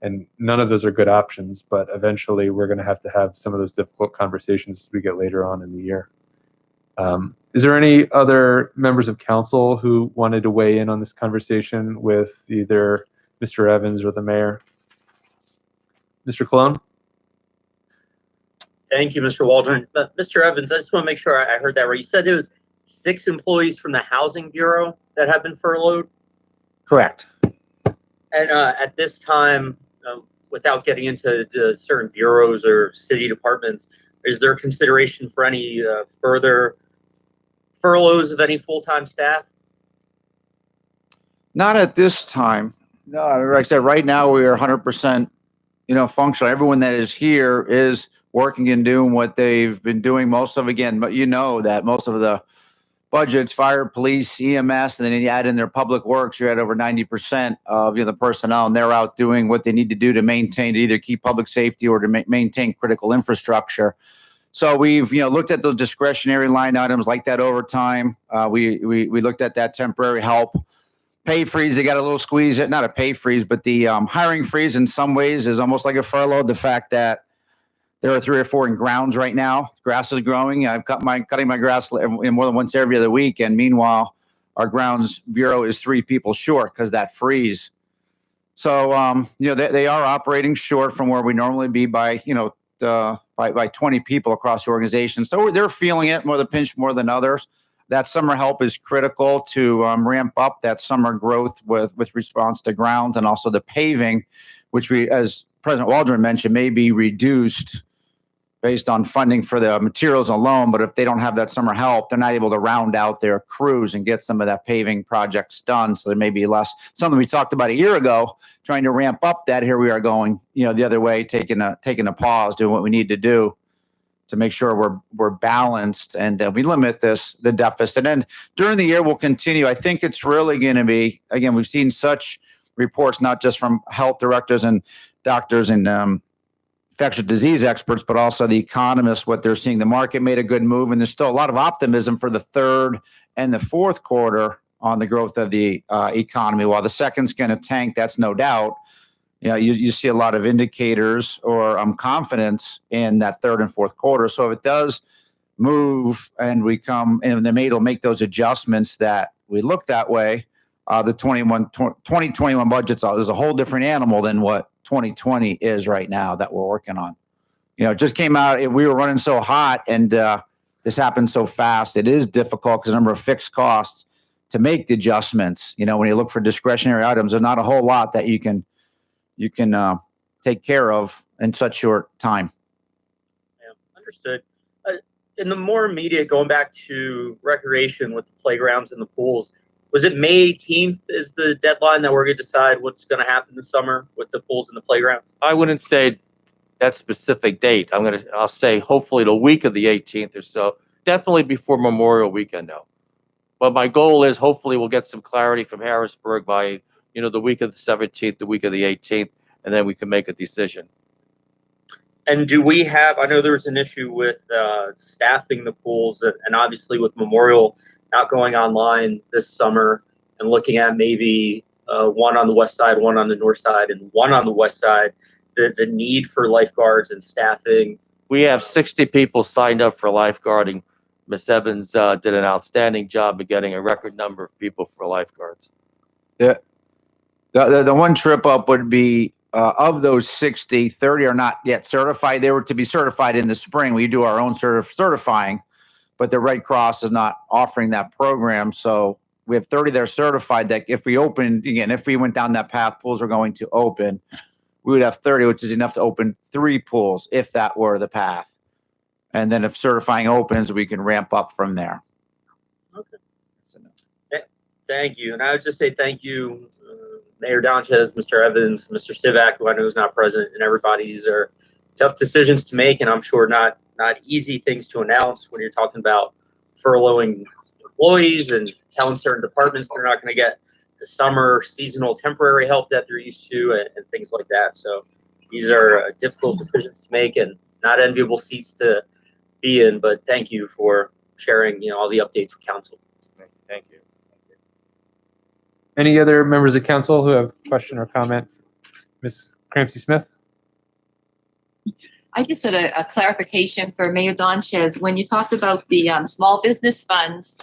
And none of those are good options, but eventually we're going to have some of those difficult conversations as we get later on in the year. Is there any other members of council who wanted to weigh in on this conversation with either Mr. Evans or the mayor? Mr. Cologne? Thank you, Mr. Waldron. Mr. Evans, I just want to make sure I heard that right. You said there was 6 employees from the Housing Bureau that have been furloughed? Correct. And at this time, without getting into the certain bureaus or city departments, is there consideration for any further furloughs of any full-time staff? Not at this time. No, like I said, right now we are 100%, functional. Everyone that is here is working and doing what they've been doing most of, again, but that most of the budgets, fire, police, EMS, and then you add in their public works, you're at over 90% of the personnel, and they're out doing what they need to do to either keep public safety or to maintain critical infrastructure. So we've looked at those discretionary line items like that overtime. We looked at that temporary help. Pay freeze, they got a little squeeze, not a pay freeze, but the hiring freeze in some ways is almost like a furlough. The fact that there are 3 or 4 in grounds right now. Grass is growing. I'm cutting my grass more than once every other week. And meanwhile, our grounds bureau is 3 people short because that freeze. So, they are operating short from where we normally be by 20 people across the organization. So they're feeling it the pinch more than others. That summer help is critical to ramp up that summer growth with response to grounds and also the paving, which we, as President Waldron mentioned, may be reduced based on funding for the materials alone. But if they don't have that summer help, they're not able to round out their crews and get some of that paving projects done. So there may be less, something we talked about a year ago, trying to ramp up that. Here we are going, the other way, taking a pause, doing what we need to do to make sure we're balanced and we limit the deficit. And during the year, we'll continue. I think it's really going to be, again, we've seen such reports, not just from health directors and doctors and infectious disease experts, but also the economists, what they're seeing. The market made a good move, and there's still a lot of optimism for the third and the fourth quarter on the growth of the economy. While the second's going to tank, that's no doubt. You see a lot of indicators or confidence in that third and fourth quarter. So if it does move and we come and the MAID will make those adjustments that we look that way, the 2021 budget is a whole different animal than what 2020 is right now that we're working on. It just came out. We were running so hot and this happened so fast. It is difficult because the number of fixed costs to make the adjustments. When you look for discretionary items, there's not a whole lot that you can take care of in such short time. Yeah, understood. In the more immediate, going back to recreation with the playgrounds and the pools, was it May 18th is the deadline that we're going to decide what's going to happen this summer with the pools and the playgrounds? I wouldn't say that specific date. I'll say hopefully the week of the 18th or so, definitely before Memorial Weekend though. But my goal is hopefully we'll get some clarity from Harrisburg by, the week of the 17th, the week of the 18th, and then we can make a decision. And do we have, I know there was an issue with staffing the pools and obviously with Memorial not going online this summer and looking at maybe one on the west side, one on the north side, and one on the west side, the need for lifeguards and staffing. We have 60 people signed up for lifeguarding. Ms. Evans did an outstanding job of getting a record number of people for lifeguards. Yeah. The one trip up would be of those 60, 30 are not yet certified. They were to be certified in the spring. We do our own certifying, but the Red Cross is not offering that program. So we have 30 that are certified that if we went down that path, pools are going to open. We would have 30, which is enough to open 3 pools if that were the path. And then if certifying opens, we can ramp up from there. Thank you. And I would just say thank you, Mayor Donchez, Mr. Evans, Mr. Sivak, who I know is not present, and everybody. These are tough decisions to make, and I'm sure not easy things to announce when you're talking about furloughing employees and telling certain departments they're not going to get the summer seasonal temporary help that they're used to, and things like that. So these are difficult decisions to make and not enviable seats to be in. But thank you for sharing, all the updates with council. Thank you. Any other members of council who have question or comment? Ms. Cramsey Smith? I just had a clarification for Mayor Donchez. When you talked about the small business funds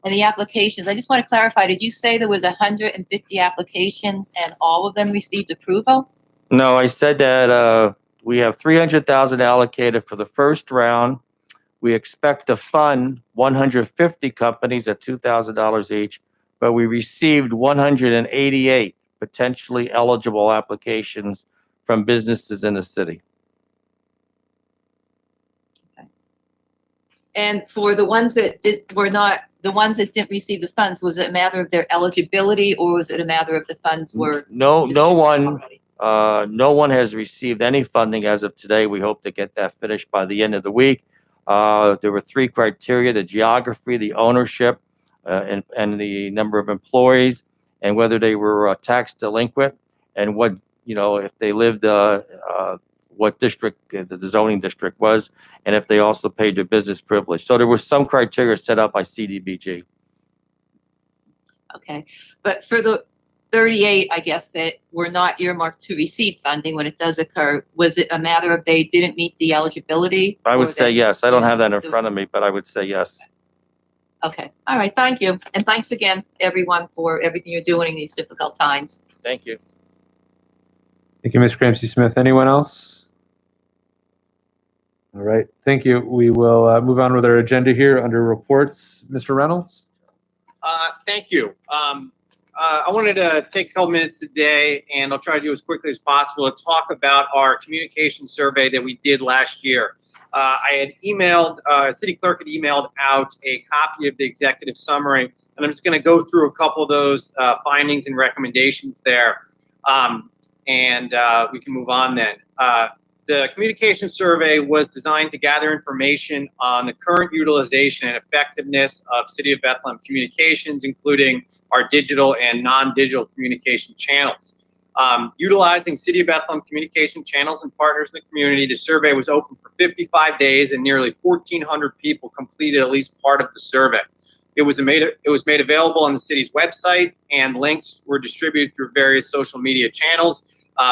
and the applications, I just want to clarify, did you say there was 150 applications and all of them received approval? No, I said that we have 300,000 allocated for the first round. We expect to fund 150 companies at $2,000 each, but we received 188 potentially eligible applications from businesses in the city. And for the ones that didn't receive the funds, was it a matter of their eligibility, or was it a matter of the funds were? No one already? No one has received any funding as of today. We hope to get that finished by the end of the week. There were 3 criteria: the geography, the ownership, and the number of employees, and whether they were tax delinquent, and what, if they lived, what district the zoning district was, and if they also paid their business privilege. So there was some criteria set up by CDBG. Okay, but for the 38, I guess, that were not earmarked to receive funding when it does occur, was it a matter of they didn't meet the eligibility? I would or say that- yes. I don't have that in front of me, but I would say yes. Okay, all right, thank you. And thanks again, everyone, for everything you're doing in these difficult times. Thank you. Thank you, Ms. Cramsey Smith. Anyone else? All right, thank you. We will move on with our agenda here under reports. Mr. Reynolds? Thank you. I wanted to take a couple minutes today, and I'll try to do as quickly as possible, to talk about our communication survey that we did last year. I had emailed, city clerk had emailed out a copy of the executive summary, and I'm just going to go through a couple of those findings and recommendations there, and we can move on then. The communication survey was designed to gather information on the current utilization and effectiveness of City of Bethlehem communications, including our digital and non-digital communication channels. Utilizing City of Bethlehem communication channels and partners in the community, the survey was open for 55 days, and nearly 1,400 people completed at least part of the survey. It was made available on the city's website, and links were distributed through various social media channels.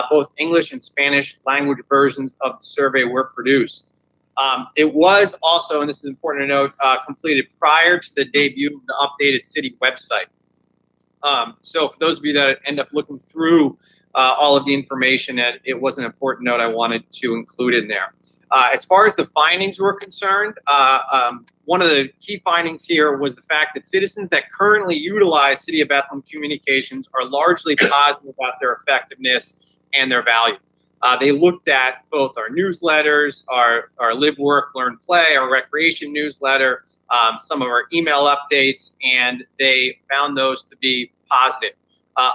Both English and Spanish language versions of the survey were produced. It was also, and this is important to note, completed prior to the debut of the updated city website. So for those of you that end up looking through all of the information, it was an important note I wanted to include in there. As far as the findings were concerned, one of the key findings here was the fact that citizens that currently utilize City of Bethlehem communications are largely positive about their effectiveness and their value. They looked at both our newsletters, our Live, Work, Learn, Play, our recreation newsletter, some of our email updates, and they found those to be positive.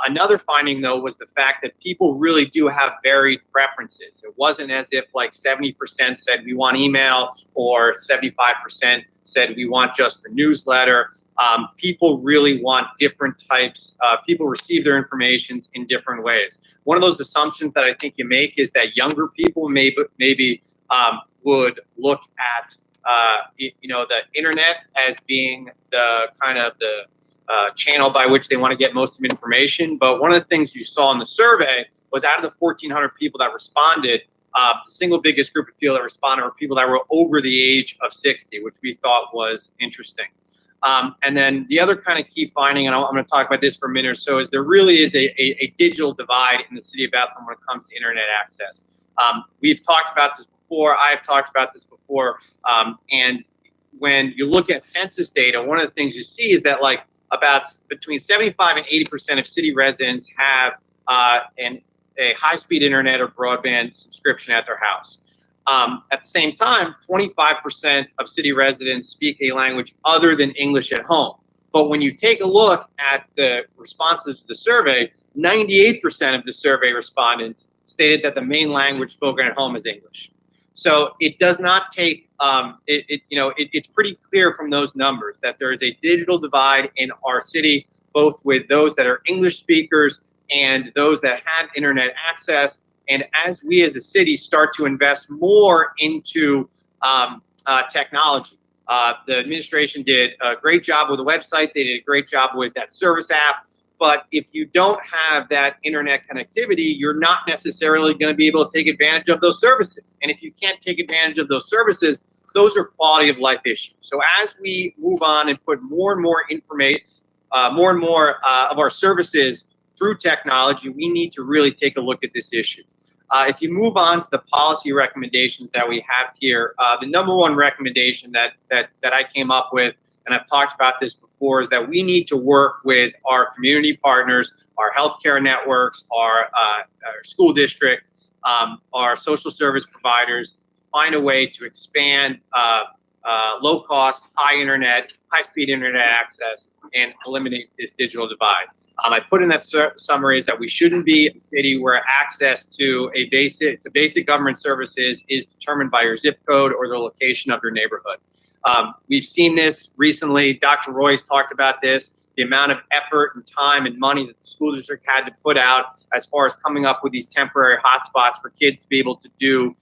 Another finding, though, was the fact that people really do have varied preferences. It wasn't as if like 70% said we want email or 75% said we want just the newsletter. People really want different types. People receive their information in different ways. One of those assumptions that I think you make is that younger people maybe would look at the internet as being the kind of the channel by which they want to get most of information. But one of the things you saw in the survey was, out of the 1,400 people that responded, the single biggest group of people that responded were people that were over the age of 60, which we thought was interesting. And then the other kind of key finding, and I'm going to talk about this for a minute or so, is there really is a digital divide in the City of Bethlehem when it comes to internet access. We've talked about this before. I've talked about this before. And when you look at census data, one of the things you see is that about between 75 and 80% of city residents have a high-speed internet or broadband subscription at their house. At the same time, 25% of city residents speak a language other than English at home. But when you take a look at the responses to the survey, 98% of the survey respondents stated that the main language spoken at home is English. So it does not take, it's pretty clear from those numbers that there is a digital divide in our city, both with those that are English speakers and those that have internet access. And as we as a city start to invest more into technology, the administration did a great job with the website. They did a great job with that service app. But if you don't have that internet connectivity, you're not necessarily going to be able to take advantage of those services. And if you can't take advantage of those services, those are quality of life issues. So as we move on and put more and more information, more and more of our services through technology, we need to really take a look at this issue. If you move on to the policy recommendations that we have here, the number one recommendation that I came up with, and I've talked about this before, is that we need to work with our community partners, our healthcare networks, our school district, our social service providers, find a way to expand low-cost, high-speed internet access, and eliminate this digital divide. I put in that summary is that we shouldn't be a city where access to basic government services is determined by your zip code or the location of your neighborhood. We've seen this recently. Dr. Roy's talked about this, the amount of effort and time and money that the school district had to put out as far as coming up with these temporary hotspots for kids to be able to do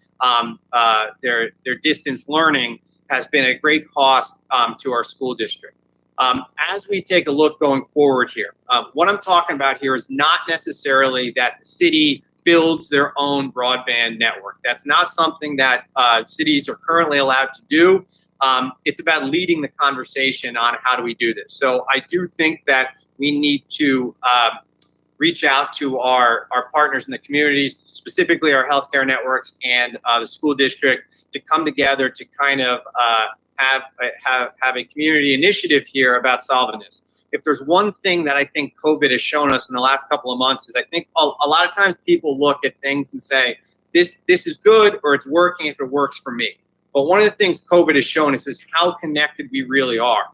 their distance learning has been a great cost to our school district. As we take a look going forward here, what I'm talking about here is not necessarily that the city builds their own broadband network. That's not something that cities are currently allowed to do. It's about leading the conversation on how do we do this. So I do think that we need to reach out to our partners in the communities, specifically our healthcare networks and the school district, to come together to kind of have a community initiative here about solving this. If there's one thing that I think COVID has shown us in the last couple of months is I think a lot of times people look at things and say, this is good or it's working if it works for me. But one of the things COVID has shown us is how connected we really are.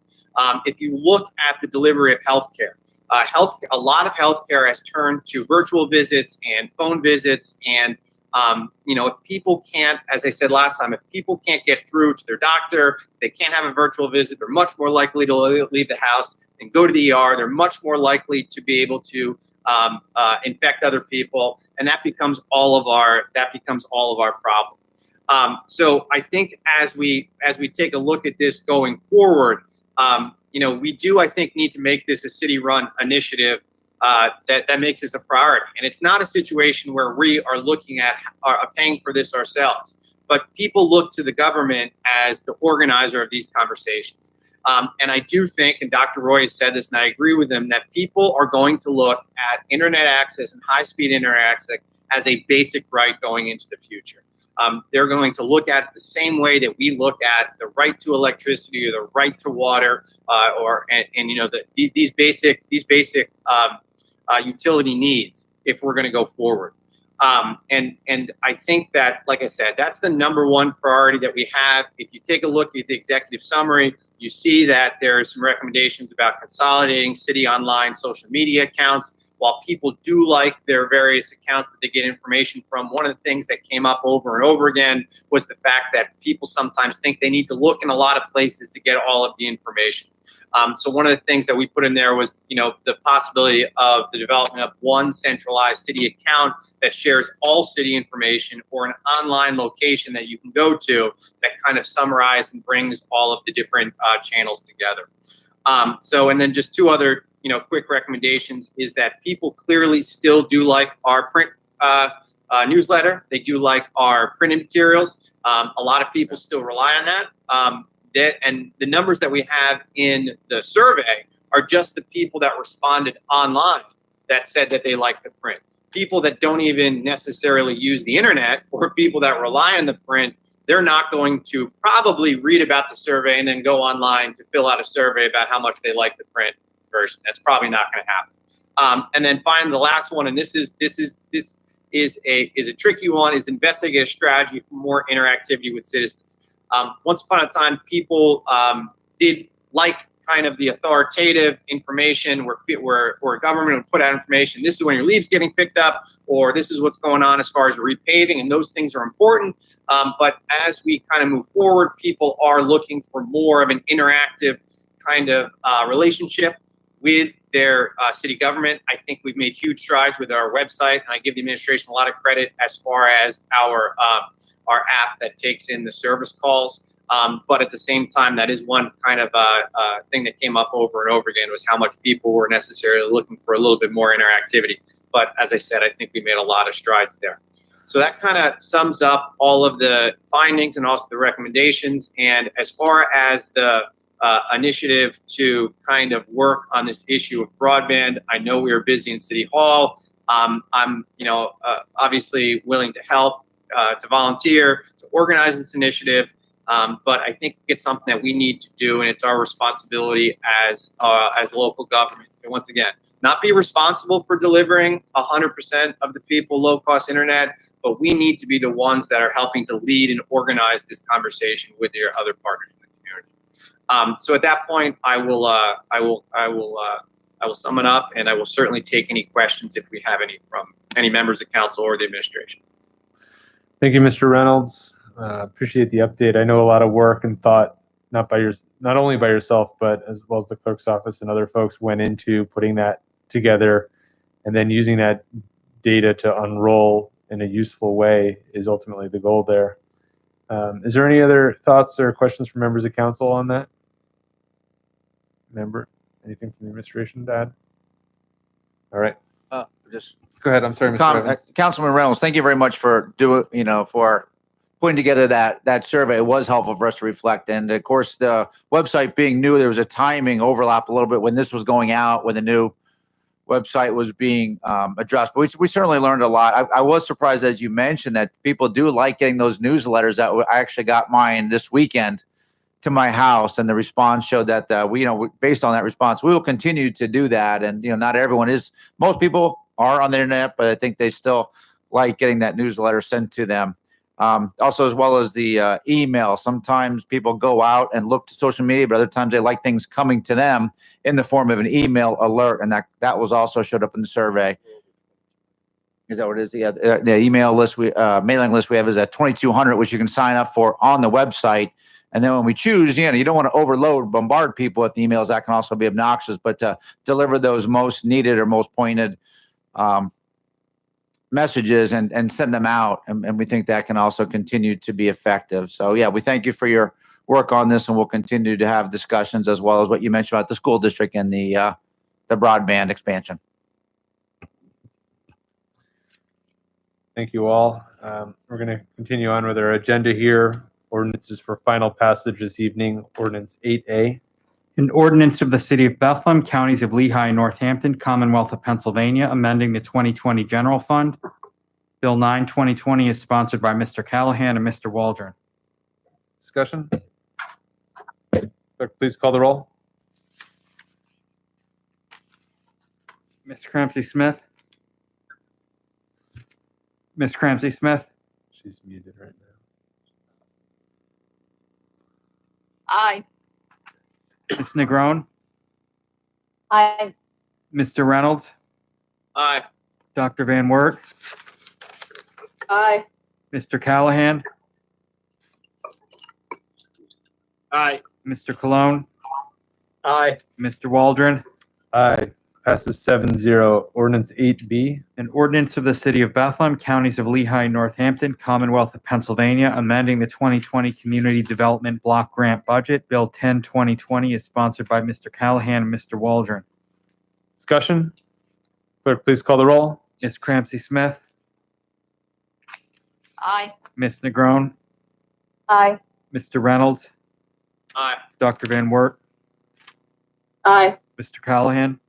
If you look at the delivery of healthcare, a lot of healthcare has turned to virtual visits and phone visits. And, if people can't, as I said last time, if people can't get through to their doctor, they can't have a virtual visit, they're much more likely to leave the house and go to the ER. They're much more likely to be able to infect other people. And that becomes all of our problem. So I think as we take a look at this going forward, we do, I think, need to make this a city-run initiative that makes this a priority. And it's not a situation where we are looking at paying for this ourselves, but people look to the government as the organizer of these conversations. And I do think, and Dr. Roy has said this, and I agree with him, that people are going to look at internet access and high-speed internet access as a basic right going into the future. They're going to look at it the same way that we look at the right to electricity or the right to water, these basic utility needs if we're going to go forward. And I think that, like I said, that's the number one priority that we have. If you take a look at the executive summary, you see that there are some recommendations about consolidating city online social media accounts. While people do like their various accounts that they get information from, one of the things that came up over and over again was the fact that people sometimes think they need to look in a lot of places to get all of the information. So one of the things that we put in there was, the possibility of the development of one centralized city account that shares all city information, or an online location that you can go to that kind of summarizes and brings all of the different channels together. And then just two other quick recommendations is that people clearly still do like our print newsletter. They do like our printed materials. A lot of people still rely on that. And the numbers that we have in the survey are just the people that responded online that said that they like the print. People that don't even necessarily use the internet, or people that rely on the print, they're not going to probably read about the survey and then go online to fill out a survey about how much they like the print version. That's probably not going to happen. And then finally, the last one, and this is a tricky one, is investigate a strategy for more interactivity with citizens. Once upon a time, people did like kind of the authoritative information where government would put out information. This is when your leave's getting picked up, or this is what's going on as far as repaving, and those things are important. But as we kind of move forward, people are looking for more of an interactive kind of relationship with their city government. I think we've made huge strides with our website, and I give the administration a lot of credit as far as our app that takes in the service calls. But at the same time, that is one kind of thing that came up over and over again, was how much people were necessarily looking for a little bit more interactivity. But as I said, I think we made a lot of strides there. So that kind of sums up all of the findings and also the recommendations. And as far as the initiative to kind of work on this issue of broadband, I know we are busy in City Hall. I'm, obviously willing to help, to volunteer, to organize this initiative. But I think it's something that we need to do, and it's our responsibility as local government. And once again, not be responsible for delivering 100% of the people low-cost internet, but we need to be the ones that are helping to lead and organize this conversation with your other partners in the community. So at that point, I will sum it up, and I will certainly take any questions if we have any from any members of council or the administration. Thank you, Mr. Reynolds. Appreciate the update. I know a lot of work and thought, not only by yourself, but as well as the clerk's office and other folks, went into putting that together, and then using that data to unroll in a useful way is ultimately the goal there. Is there any other thoughts or questions from members of council on that? Member, anything from the administration to add? All right. Just Go ahead. I'm sorry, Mr. Evans. Councilman Reynolds, thank you very much for for putting together that survey. It was helpful for us to reflect. And of course, the website being new, there was a timing overlap a little bit when this was going out, when the new website was being addressed. But we certainly learned a lot. I was surprised, as you mentioned, that people do like getting those newsletters. That I actually got mine this weekend to my house, and the response showed that based on that response, we will continue to do that. And not everyone is. Most people are on the internet, but I think they still like getting that newsletter sent to them. Also, as well as the email. Sometimes people go out and look to social media, but other times they like things coming to them in the form of an email alert, and that was also showed up in the survey. Is that what it is? Yeah, the email list, mailing list we have is at 2,200, which you can sign up for on the website. And then when we choose, you don't want to bombard people with emails. That can also be obnoxious, but to deliver those most needed or most pointed messages and send them out. And we think that can also continue to be effective. So yeah, we thank you for your work on this, and we'll continue to have discussions, as well as what you mentioned about the school district and the broadband expansion. Thank you all. We're going to continue on with our agenda here. Ordinances for final passage this evening. Ordinance 8A. An ordinance of the City of Bethlehem, Counties of Lehigh and Northampton, Commonwealth of Pennsylvania, amending the 2020 General Fund. Bill 9, 2020 is sponsored by Mr. Callahan and Mr. Waldron. Discussion? Clerk, please call the roll. Mr. Ramsey Smith? Ms. Ramsey Smith? She's muted right now. Aye. Ms. Negron? Aye. Mr. Reynolds? Aye. Dr. Van Wert? Aye. Mr. Callahan? Aye. Mr. Cologne? Aye. Mr. Waldron? Aye. Passes 7-0. Ordinance 8B. An ordinance of the City of Bethlehem, Counties of Lehigh and Northampton, Commonwealth of Pennsylvania, amending the 2020 Community Development Block Grant Budget. Bill 10, 2020 is sponsored by Mr. Callahan and Mr. Waldron. Discussion? Clerk, please call the roll. Ms. Ramsey Smith? Aye. Ms. Negron? Aye. Mr. Reynolds? Aye. Dr. Van Wert? Aye. Mr. Callahan?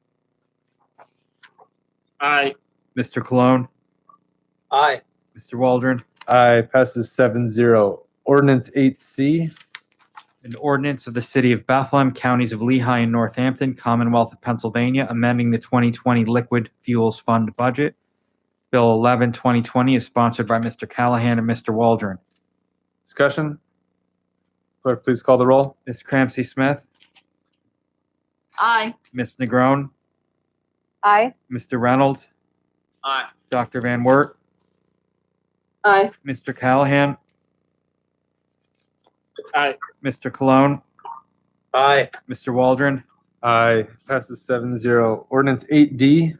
Aye. Mr. Cologne? Aye. Mr. Waldron? Aye. Passes 7-0. Ordinance 8C. An ordinance of the City of Bethlehem, Counties of Lehigh and Northampton, Commonwealth of Pennsylvania, amending the 2020 Liquid Fuels Fund budget. Bill 11, 2020 is sponsored by Mr. Callahan and Mr. Waldron. Discussion? Clerk, please call the roll. Ms. Ramsey Smith? Aye. Ms. Negron, Aye. Mr. Reynolds, Aye. Dr. Van Wert, Aye. Mr. Callahan, Aye. Mr. Cologne, Aye. Mr. Waldron. Aye. Passes 7-0. Ordinance 8D.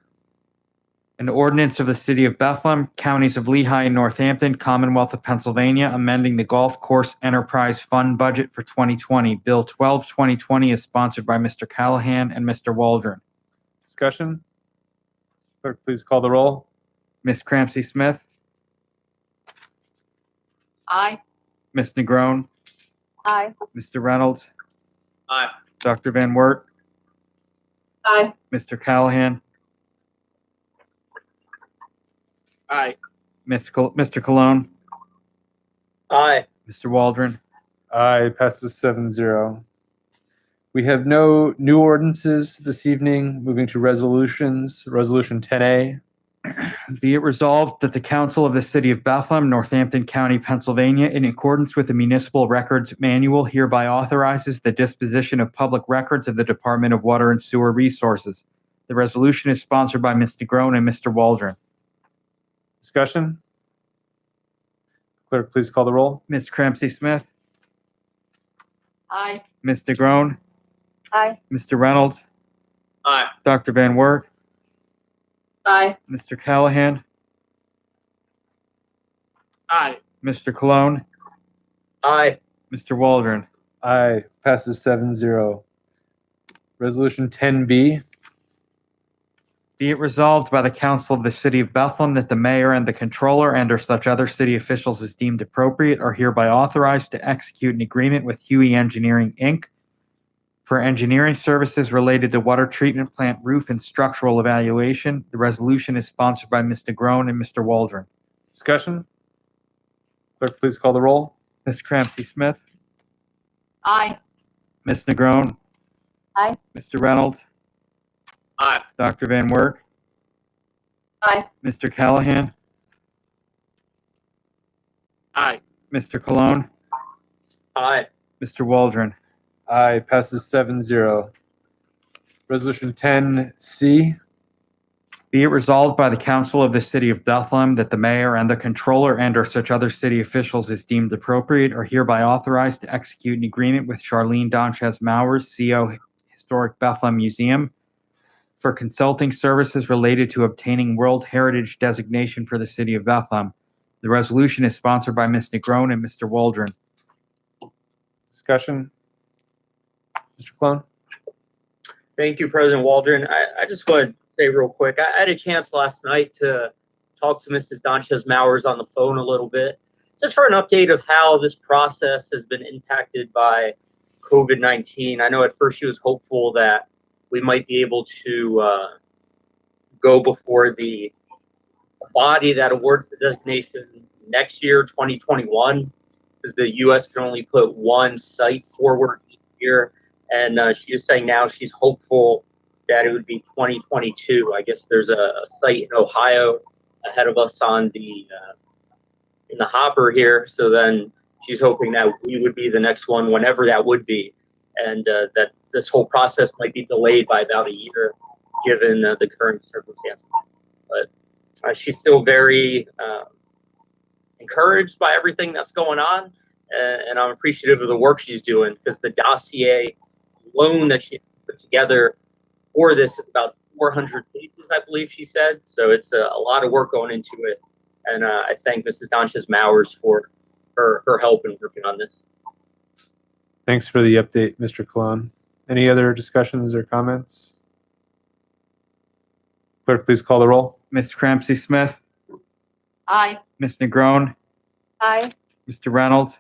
An ordinance of the City of Bethlehem, Counties of Lehigh and Northampton, Commonwealth of Pennsylvania, amending the Golf Course Enterprise Fund budget for 2020. Bill 12, 2020 is sponsored by Mr. Callahan and Mr. Waldron. Discussion? Clerk, please call the roll. Ms. Cramsey Smith, Aye. Ms. Negron, Aye. Mr. Reynolds, Aye. Dr. Van Wert, Aye. Mr. Callahan, Aye. Mr. Cologne, Aye. Mr. Waldron. Aye. Passes 7-0. We have no new ordinances this evening. Moving to resolutions. Resolution 10A. Be it resolved that the Council of the City of Bethlehem, Northampton County, Pennsylvania, in accordance with the Municipal Records Manual, hereby authorizes the disposition of public records of the Department of Water and Sewer Resources. The resolution is sponsored by Ms. Negron and Mr. Waldron. Discussion? Clerk, please call the roll. Ms. Cramsey Smith, Aye. Ms. Negron, Aye. Mr. Reynolds, Aye. Dr. Van Wert, Aye. Mr. Callahan, Aye. Mr. Cologne, Aye. Mr. Waldron. Aye. Passes 7-0. Resolution 10B. Be it resolved by the Council of the City of Bethlehem that the mayor and the controller and or such other city officials as deemed appropriate are hereby authorized to execute an agreement with Huey Engineering, Inc. for engineering services related to water treatment plant roof and structural evaluation. The resolution is sponsored by Ms. Negron and Mr. Waldron. Discussion? Clerk, please call the roll. Ms. Cramsey Smith, Aye. Ms. Negron. Aye. Mr. Reynolds, Aye. Dr. Van Wert, Aye. Mr. Callahan, Aye. Mr. Cologne, Aye. Mr. Waldron. Aye. Passes 7-0. Resolution 10C. Be it resolved by the Council of the City of Bethlehem that the mayor and the controller and or such other city officials as deemed appropriate are hereby authorized to execute an agreement with Charlene Donchez Mowers, CO Historic Bethlehem Museum, for consulting services related to obtaining World Heritage designation for the City of Bethlehem. The resolution is sponsored by Ms. Negron and Mr. Waldron. Discussion? Mr. Cologne? Thank you, President Waldron. I just want to say real quick, I had a chance last night to talk to Mrs. Donchez Mowers on the phone a little bit, just for an update of how this process has been impacted by COVID-19. I know at first she was hopeful that we might be able to go before the body that awards the designation next year, 2021, because the U.S. can only put one site forward each year. And she is saying now she's hopeful that it would be 2022. I guess there's a site in Ohio ahead of us on the in the hopper here. So then she's hoping that we would be the next one, whenever that would be, and that this whole process might be delayed by about a year, given the current circumstances. But she's still very encouraged by everything that's going on, and I'm appreciative of the work she's doing, because the dossier alone that she put together for this is about 400 pages, I believe she said. So it's a lot of work going into it, and I thank Mrs. Donchez Mowers for her help in working on this. Thanks for the update, Mr. Cologne. Any other discussions or comments? Clerk, please call the roll. Ms. Cramsey Smith, Aye. Ms. Negron, Aye. Mr. Reynolds,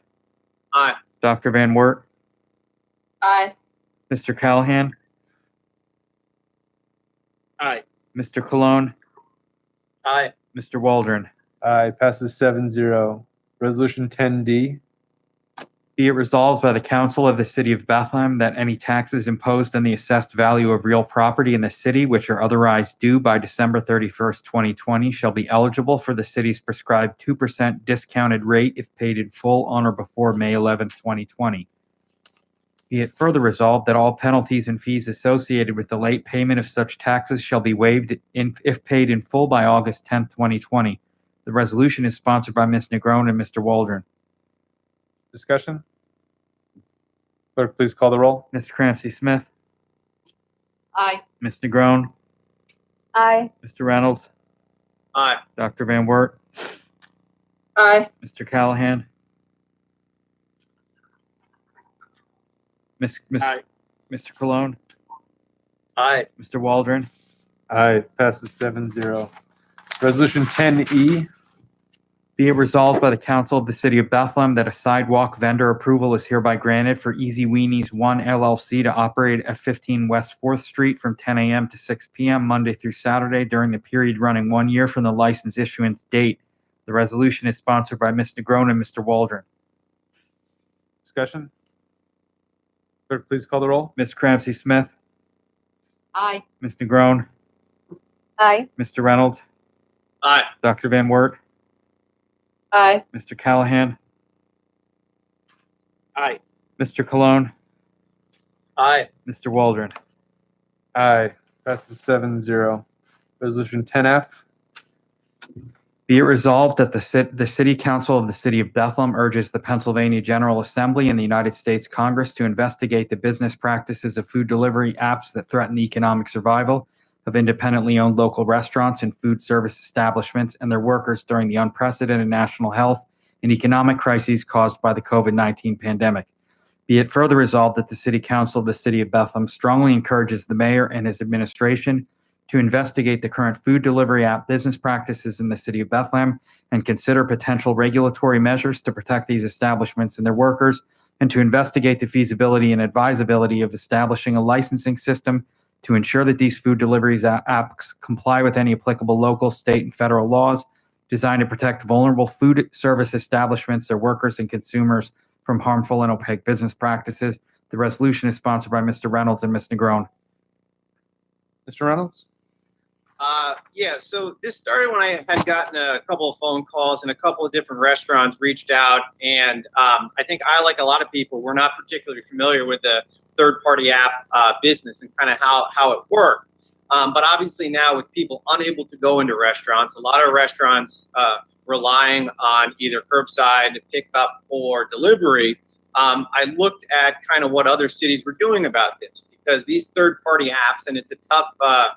Aye. Dr. Van Wert, Aye. Mr. Callahan, Aye. Mr. Cologne, Aye. Mr. Waldron. Aye. Passes 7-0. Resolution 10D. Be it resolved by the Council of the City of Bethlehem that any taxes imposed on the assessed value of real property in the city which are otherwise due by December 31st, 2020 shall be eligible for the city's prescribed 2% discounted rate if paid in full on or before May 11th, 2020. Be it further resolved that all penalties and fees associated with the late payment of such taxes shall be waived if paid in full by August 10th, 2020. The resolution is sponsored by Ms. Negron and Mr. Waldron. Discussion? Clerk, please call the roll. Mr. Cramsey Smith, Aye. Ms. Negron, Aye. Mr. Reynolds, Aye. Dr. Van Wert, Aye. Mr. Callahan, Aye. Mr. Cologne, Aye. Mr. Waldron, Aye, passes 7-0. Resolution 10E, be it resolved by the Council of the City of Bethlehem that a sidewalk vendor approval is hereby granted for Easy Weenies 1 LLC to operate at 15 West 4th Street from 10 a.m. to 6 p.m. Monday through Saturday during the period running 1 year from the license issuance date. The resolution is sponsored by Ms. Negron and Mr. Waldron. discussion? Clerk, please call the roll. Ms. Cramsey Smith, Aye. Ms. Negron, Aye. Mr. Reynolds, Aye. Dr. Van Wert, Aye. Mr. Callahan, Aye. Mr. Cologne, Aye. Mr. Waldron. Aye, passes 7-0. Resolution 10F, Be it resolved that the City Council of the City of Bethlehem urges the Pennsylvania General Assembly and the United States Congress to investigate the business practices of food delivery apps that threaten the economic survival of independently owned local restaurants and food service establishments and their workers during the unprecedented national health and economic crises caused by the COVID-19 pandemic. Be it further resolved that the City Council of the City of Bethlehem strongly encourages the mayor and his administration to investigate the current food delivery app business practices in the City of Bethlehem and consider potential regulatory measures to protect these establishments and their workers, and to investigate the feasibility and advisability of establishing a licensing system to ensure that these food deliveries apps comply with any applicable local, state, and federal laws designed to protect vulnerable food service establishments, their workers, and consumers from harmful and opaque business practices. The resolution is sponsored by Mr. Reynolds and Ms. Negron. Mr. Reynolds? Yeah, so this started when I had gotten a couple of phone calls and a couple of different restaurants reached out. And I think I, like a lot of people, were not particularly familiar with the third-party app business and kind of how it worked. But obviously now with people unable to go into restaurants, a lot of restaurants relying on either curbside pickup or delivery, I looked at kind of what other cities were doing about this, because these third-party apps, and it's a tough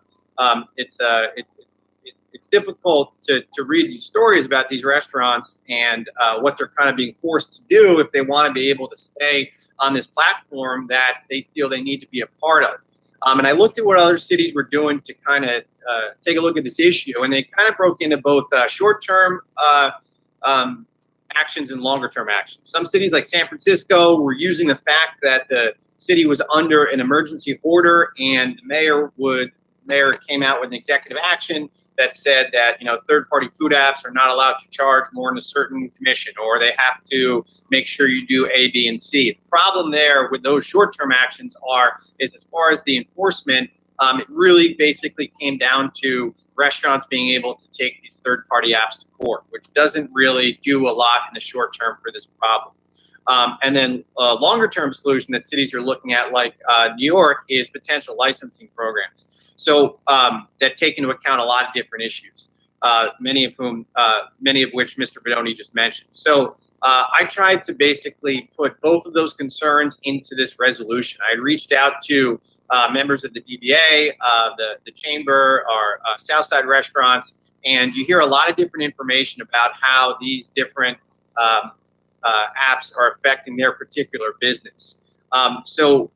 it's difficult to read these stories about these restaurants and what they're kind of being forced to do if they want to be able to stay on this platform that they feel they need to be a part of. And I looked at what other cities were doing to kind of take a look at this issue, and they kind of broke into both short-term actions and longer-term actions. Some cities like San Francisco were using the fact that the city was under an emergency order, and the mayor came out with an executive action that said that, you know, third-party food apps are not allowed to charge more than a certain commission, or they have to make sure you do A, B, and C. The problem there with those short-term actions is as far as the enforcement, it really basically came down to restaurants being able to take these third-party apps to court, which doesn't really do a lot in the short term for this problem. And then a longer-term solution that cities are looking at, like New York, is potential licensing programs. So that take into account a lot of different issues, many of which Mr. Bedoni just mentioned. So I tried to basically put both of those concerns into this resolution. I reached out to members of the DBA, the Chamber, our Southside restaurants, and you hear a lot of different information about how these different apps are affecting their particular business. So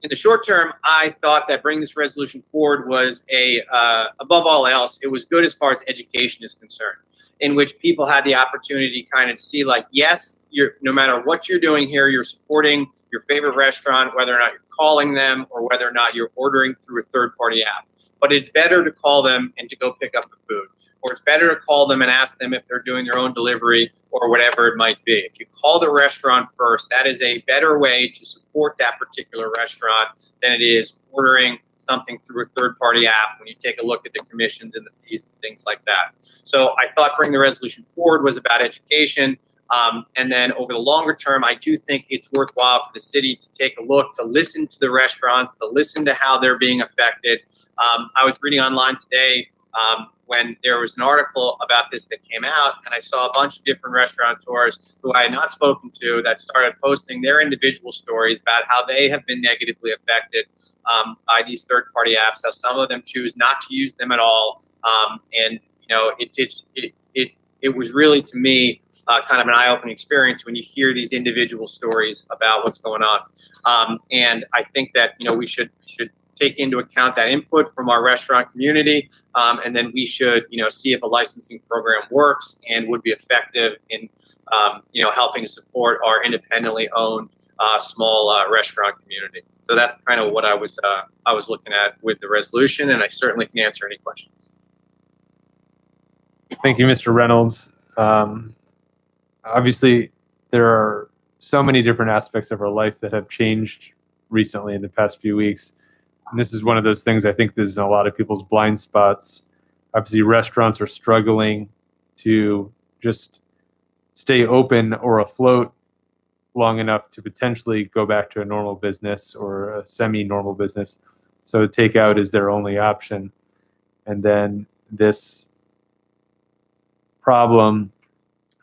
in the short term, I thought that bringing this resolution forward was above all else, it was good as far as education is concerned, in which people had the opportunity to kind of see, like, yes, no matter what you're doing here, you're supporting your favorite restaurant, whether or not you're calling them or whether or not you're ordering through a third-party app. But it's better to call them and to go pick up the food. Or it's better to call them and ask them if they're doing their own delivery or whatever it might be. If you call the restaurant first, that is a better way to support that particular restaurant than it is ordering something through a third-party app when you take a look at the commissions and the fees and things like that. So I thought bringing the resolution forward was about education. And then over the longer term, I do think it's worthwhile for the city to take a look, to listen to the restaurants, to listen to how they're being affected. I was reading online today when there was an article about this that came out, and I saw a bunch of different restaurateurs who I had not spoken to that started posting their individual stories about how they have been negatively affected by these third-party apps, how some of them choose not to use them at all. And, you know, it was really, to me, kind of an eye-opening experience when you hear these individual stories about what's going on. And I think that, you know, we should take into account that input from our restaurant community, and then we should, you know, see if a licensing program works and would be effective in, you know, helping to support our independently owned small restaurant community. So that's kind of what I was looking at with the resolution, and I certainly can answer any questions. Thank you, Mr. Reynolds. Obviously, there are so many different aspects of our life that have changed recently in the past few weeks. And this is one of those things I think is in a lot of people's blind spots. Obviously, restaurants are struggling to just stay open or afloat long enough to potentially go back to a normal business or a semi-normal business. So takeout is their only option. And then this problem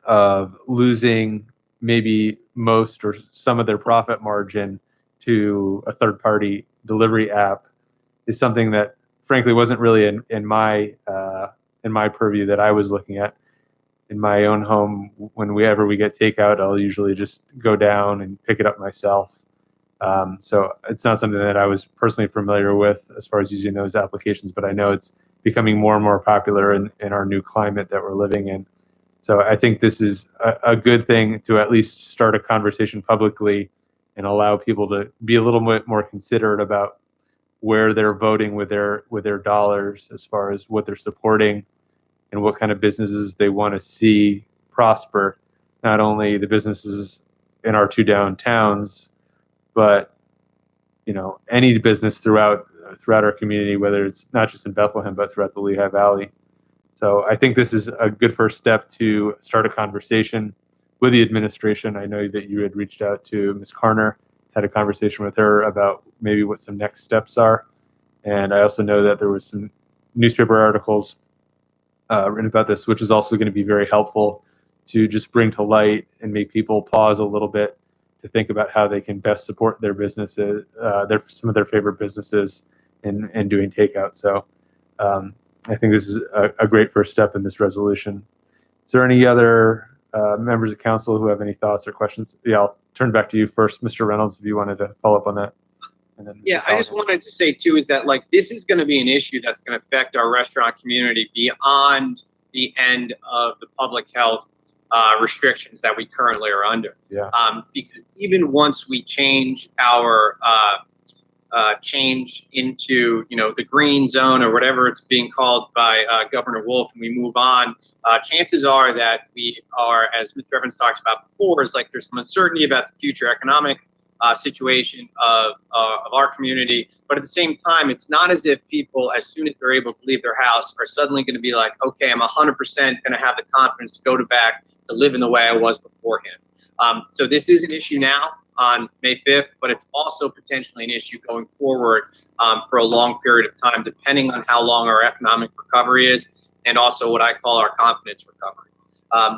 of losing maybe most or some of their profit margin to a third-party delivery app is something that frankly wasn't really in my purview that I was looking at. In my own home, whenever we get takeout, I'll usually just go down and pick it up myself. So it's not something that I was personally familiar with as far as using those applications, but I know it's becoming more and more popular in our new climate that we're living in. So I think this is a good thing to at least start a conversation publicly and allow people to be a little bit more considerate about where they're voting with their dollars as far as what they're supporting and what kind of businesses they want to see prosper. Not only the businesses in our two downtowns, but you know, any business throughout our community, whether it's not just in Bethlehem but throughout the Lehigh Valley. So I think this is a good first step to start a conversation with the administration. I know that you had reached out to Ms. Carner, had a conversation with her about maybe what some next steps are. And I also know that there was some newspaper articles written about this, which is also going to be very helpful to just bring to light and make people pause a little bit to think about how they can best support their businesses, some of their favorite businesses in doing takeout. So I think this is a great first step in this resolution. Is there any other members of council who have any thoughts or questions? Yeah, I'll turn back to you first, Mr. Reynolds, if you wanted to follow up on that. And then Yeah, I just wanted to say too, is that like, this is going to be an issue that's going to affect our restaurant community beyond the end of the public health restrictions that we currently are under. Yeah. Because even once we change our change into, you know, the green zone or whatever it's being called by Governor Wolf, and we move on, chances are that we are, as Mr. Evans talks about before, is like there's some uncertainty about the future economic situation of our community. But at the same time, it's not as if people, as soon as they're able to leave their house, are suddenly going to be like, okay, I'm 100% going to have the confidence to go back to living the way I was beforehand. So this is an issue now on May 5th, but it's also potentially an issue going forward for a long period of time, depending on how long our economic recovery is, and also what I call our confidence recovery.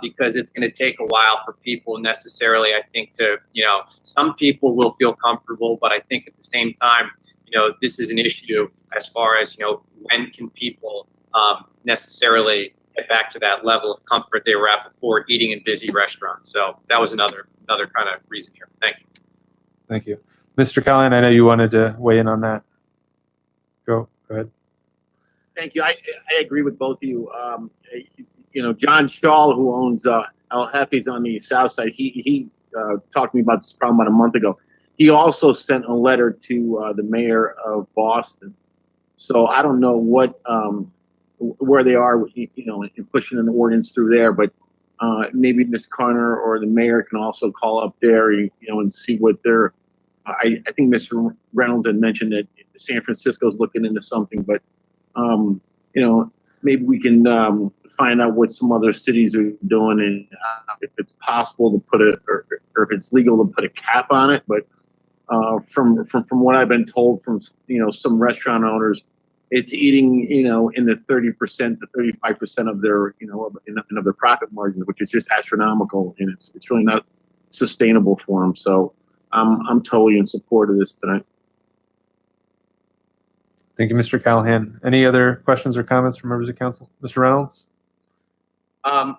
Because it's going to take a while for people necessarily, I think, to, you know, some people will feel comfortable, but I think at the same time, you know, this is an issue as far as, you know, when can people necessarily get back to that level of comfort they were at before eating in busy restaurants. So that was another kind of reason here. Thank you. Thank you. Mr. Callahan, I know you wanted to weigh in on that. Go ahead. Thank you. I agree with both of you. You know, John Shaw, who owns El Jefe's on the south side, he talked to me about this problem about a month ago. He also sent a letter to the mayor of Boston. So I don't know what where they are, you know, in pushing an ordinance through there, but maybe Ms. Carner or the mayor can also call up there, you know, and see what they're. I think Mr. Reynolds had mentioned that San Francisco's looking into something, but you know, maybe we can find out what some other cities are doing and if it's possible to put it, or if it's legal to put a cap on it. But from what I've been told from some restaurant owners, it's eating in the 30% to 35% of their of their profit margins, which is just astronomical, and it's really not sustainable for them. So I'm totally in support of this tonight. Thank you, Mr. Callahan. Any other questions or comments from members of council? Mr. Reynolds?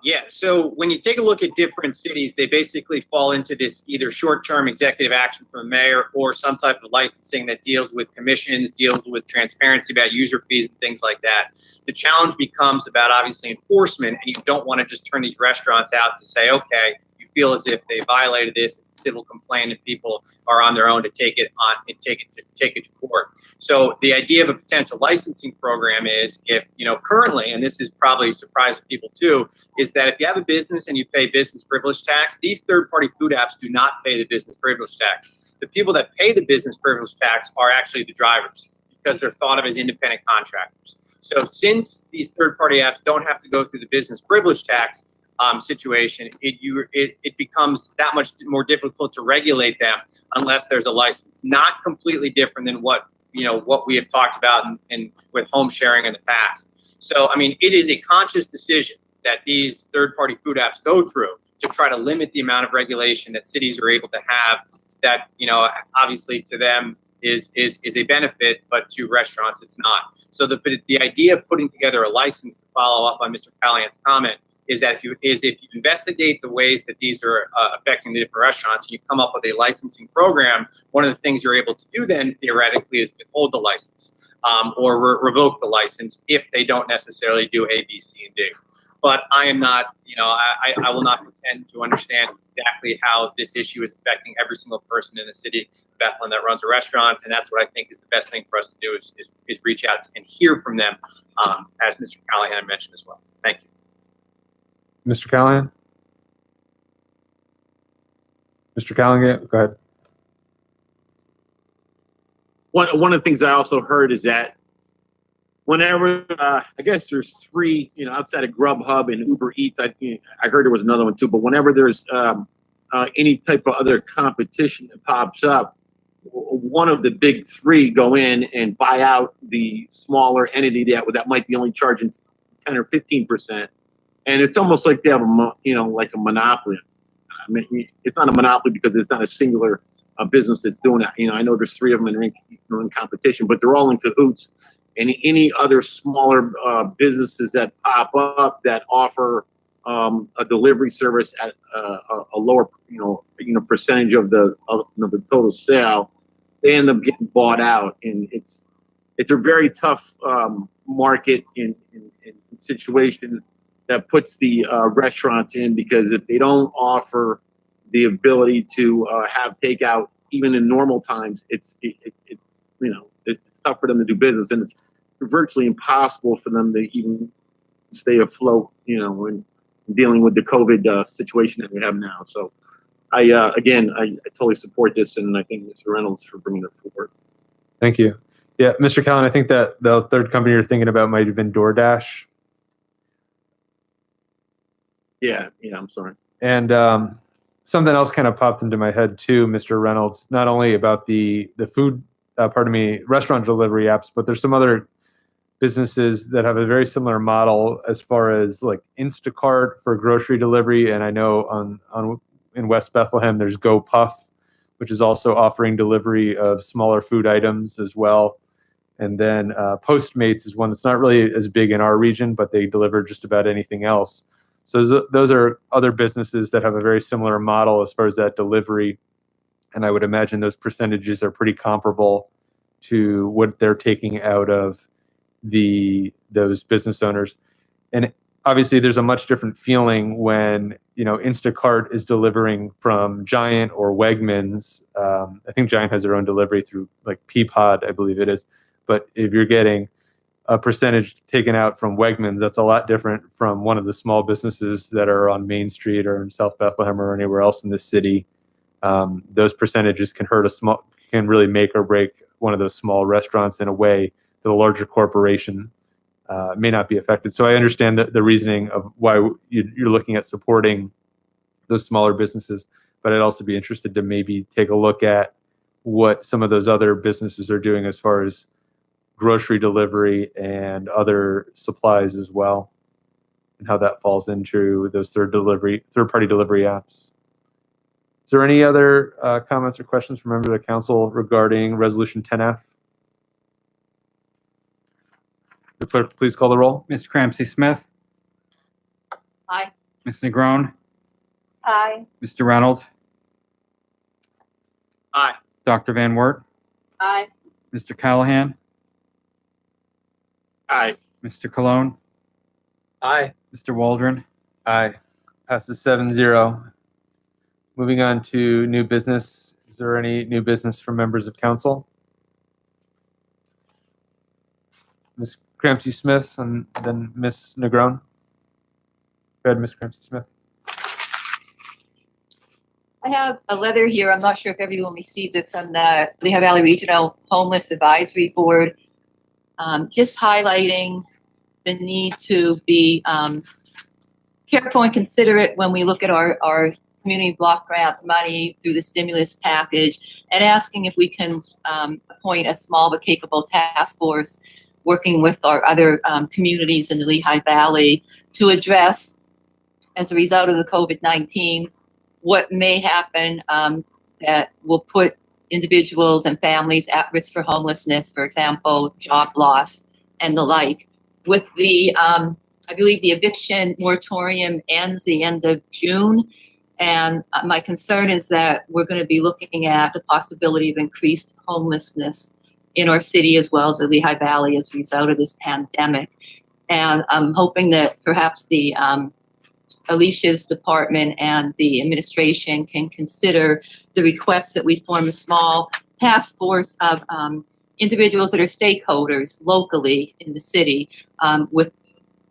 Yeah, so when you take a look at different cities, they basically fall into this either short-term executive action from the mayor or some type of licensing that deals with commissions, deals with transparency about user fees and things like that. The challenge becomes about obviously enforcement, and you don't want to just turn these restaurants out to say, okay, you feel as if they violated this, it's a civil complaint, and people are on their own to take it to court. So the idea of a potential licensing program is if, currently, and this is probably a surprise to people too, is that if you have a business and you pay business privilege tax, these third-party food apps do not pay the business privilege tax. The people that pay the business privilege tax are actually the drivers because they're thought of as independent contractors. So since these third-party apps don't have to go through the business privilege tax situation, it becomes that much more difficult to regulate them unless there's a license. Not completely different than what we have talked about in with home sharing in the past. So, I mean, it is a conscious decision that these third-party food apps go through to try to limit the amount of regulation that cities are able to have that, obviously to them is a benefit, but to restaurants, it's not. So the idea of putting together a license, to follow up on Mr. Callahan's comment, is that if you investigate the ways that these are affecting the different restaurants, and you come up with a licensing program, one of the things you're able to do then theoretically is withhold the license or revoke the license if they don't necessarily do A, B, C, and D. But I am not, I will not pretend to understand exactly how this issue is affecting every single person in the city of Bethlehem that runs a restaurant, and that's what I think is the best thing for us to do is reach out and hear from them, as Mr. Callahan mentioned as well. Thank you. Mr. Callahan? Mr. Callahan, go ahead. One of the things I also heard is that whenever I guess there's three, outside of Grubhub and Uber Eats, I heard there was another one too. But whenever there's any type of other competition that pops up, one of the big three go in and buy out the smaller entity that might be only charging 10 or 15%. And it's almost like they have like a monopoly. I mean, it's not a monopoly because it's not a singular business that's doing that. I know there's three of them and they're in competition, but they're all in cahoots. And any other smaller businesses that pop up that offer a delivery service at a lower, percentage of the total sale, they end up getting bought out. And it's a very tough market in situation that puts the restaurants in, because if they don't offer the ability to have takeout even in normal times, it's tough for them to do business, and it's virtually impossible for them to even stay afloat, when dealing with the COVID situation that we have now. So I totally support this, and I thank Mr. Reynolds for bringing it forward. Thank you. Yeah, Mr. Callahan, I think that the third company you're thinking about might have been DoorDash. Yeah, I'm sorry. And something else kind of popped into my head too, Mr. Reynolds, not only about the food, restaurant delivery apps, but there's some other businesses that have a very similar model as far as like Instacart for grocery delivery. And I know in West Bethlehem, there's GoPuff, which is also offering delivery of smaller food items as well. And then Postmates is one that's not really as big in our region, but they deliver just about anything else. So those are other businesses that have a very similar model as far as that delivery. And I would imagine those percentages are pretty comparable to what they're taking out of those business owners. And obviously there's a much different feeling when, Instacart is delivering from Giant or Wegmans. I think Giant has their own delivery through like Peapod, I believe it is. But if you're getting a percentage taken out from Wegmans, that's a lot different from one of the small businesses that are on Main Street or in South Bethlehem or anywhere else in the city. Those percentages can really make or break one of those small restaurants in a way that a larger corporation may not be affected. So I understand the reasoning of why you're looking at supporting those smaller businesses, but I'd also be interested to maybe take a look at what some of those other businesses are doing as far as grocery delivery and other supplies as well, and how that falls into those third-party delivery apps. Is there any other comments or questions from members of the council regarding Resolution 10F? The clerk, please call the roll. Ms. Cramsey Smith, Aye. Ms. Negron, Aye. Mr. Reynolds, Aye. Dr. Van Wert, Aye. Mr. Callahan, Aye. Mr. Cologne, Aye. Mr. Waldron. Aye. Passes 7-0. Moving on to new business. Is there any new business from members of council? Ms. Cramsey Smith and then Ms. Negron. Go ahead, Ms. Cramsey Smith. I have a letter here. I'm not sure if everyone received it from the Lehigh Valley Regional Homeless Advisory Board. Just highlighting the need to be careful and considerate when we look at our community block grant money through the stimulus package, and asking if we can appoint a small but capable task force working with our other communities in the Lehigh Valley to address, as a result of the COVID-19, what may happen that will put individuals and families at risk for homelessness, for example, job loss and the like. With the, I believe the eviction moratorium ends the end of June. And my concern is that we're going to be looking at the possibility of increased homelessness in our city as well as the Lehigh Valley as a result of this pandemic. And I'm hoping that perhaps the Alicia's department and the administration can consider the request that we form a small task force of individuals that are stakeholders locally in the city, with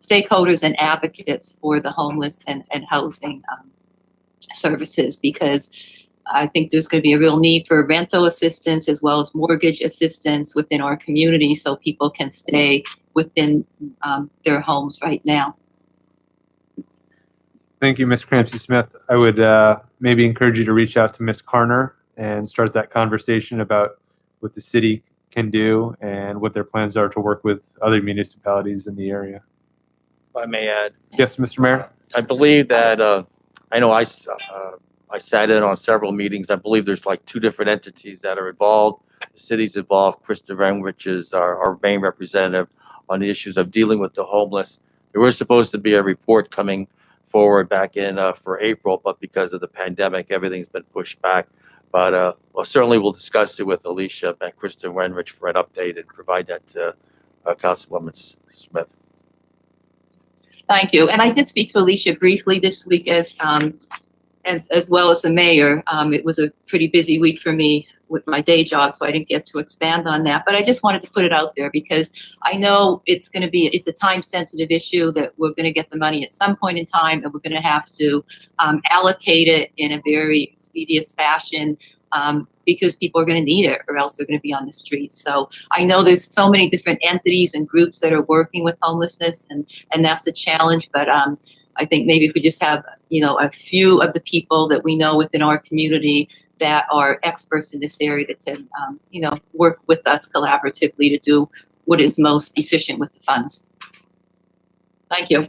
stakeholders and advocates for the homeless and housing services, because I think there's going to be a real need for rental assistance as well as mortgage assistance within our community so people can stay within their homes right now. Thank you, Ms. Cramsey Smith. I would maybe encourage you to reach out to Ms. Carner and start that conversation about what the city can do and what their plans are to work with other municipalities in the area. If I may add, Yes, Mr. Mayor? I believe that, I know I sat in on several meetings. I believe there's like 2 different entities that are involved. The city's involved. Krista Renwich is our main representative on the issues of dealing with the homeless. There was supposed to be a report coming forward back in for April, but because of the pandemic, everything's been pushed back. But well, certainly we'll discuss it with Alicia and Kristen Renrich for an update and provide that to Councilwoman Smith. Thank you. And I did speak to Alicia briefly this week as well as the mayor. It was a pretty busy week for me with my day job, so I didn't get to expand on that. But I just wanted to put it out there because I know it's a time-sensitive issue that we're going to get the money at some point in time, and we're going to have to allocate it in a very expeditious fashion because people are going to need it or else they're going to be on the streets. So I know there's so many different entities and groups that are working with homelessness, and that's a challenge. But I think maybe if we just have, a few of the people that we know within our community that are experts in this area that can, work with us collaboratively to do what is most efficient with the funds. Thank you.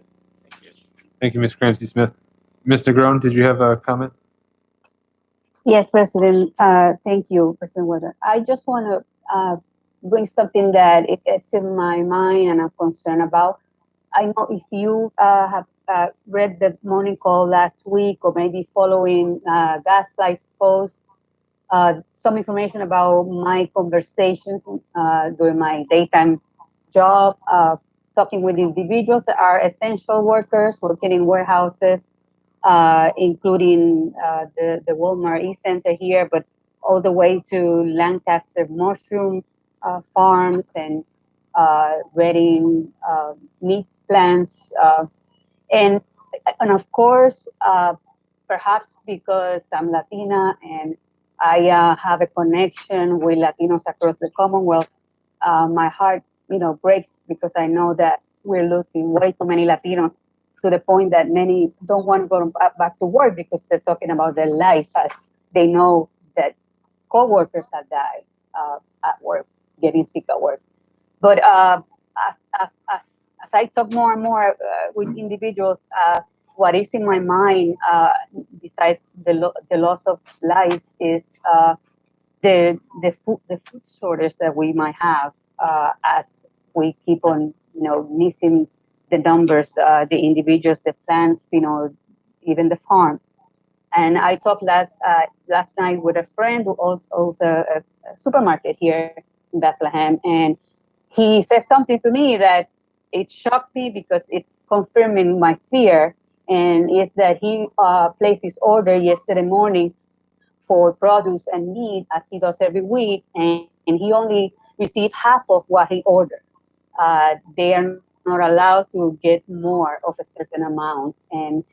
Thank you, Ms. Cramsey Smith. Ms. Negron, did you have a comment? Yes, President. Thank you, President Weather. I just want to bring something that it's in my mind and I'm concerned about. I know if you have read the morning call last week or maybe following Gaslight's post, some information about my conversations during my daytime job, talking with individuals that are essential workers working in warehouses, including the Walmart East Center here, but all the way to Lancaster mushroom farms and Reading meat plants. And of course, perhaps because I'm Latina and I have a connection with Latinos across the Commonwealth, my heart, breaks because I know that we're losing way too many Latinos to the point that many don't want to go back to work because they're talking about their life as they know that coworkers have died at work, getting sick at work. But as I talk more and more with individuals, what is in my mind, besides the loss of lives, is the food shortage that we might have as we keep on, missing the numbers, the individuals, the plants, even the farm. And I talked last night with a friend who owns a supermarket here in Bethlehem, and he said something to me that it shocked me because it's confirming my fear, and is that he placed his order yesterday morning for produce and meat, as he does every week, and he only received half of what he ordered. They are not allowed to get more of a certain amount. And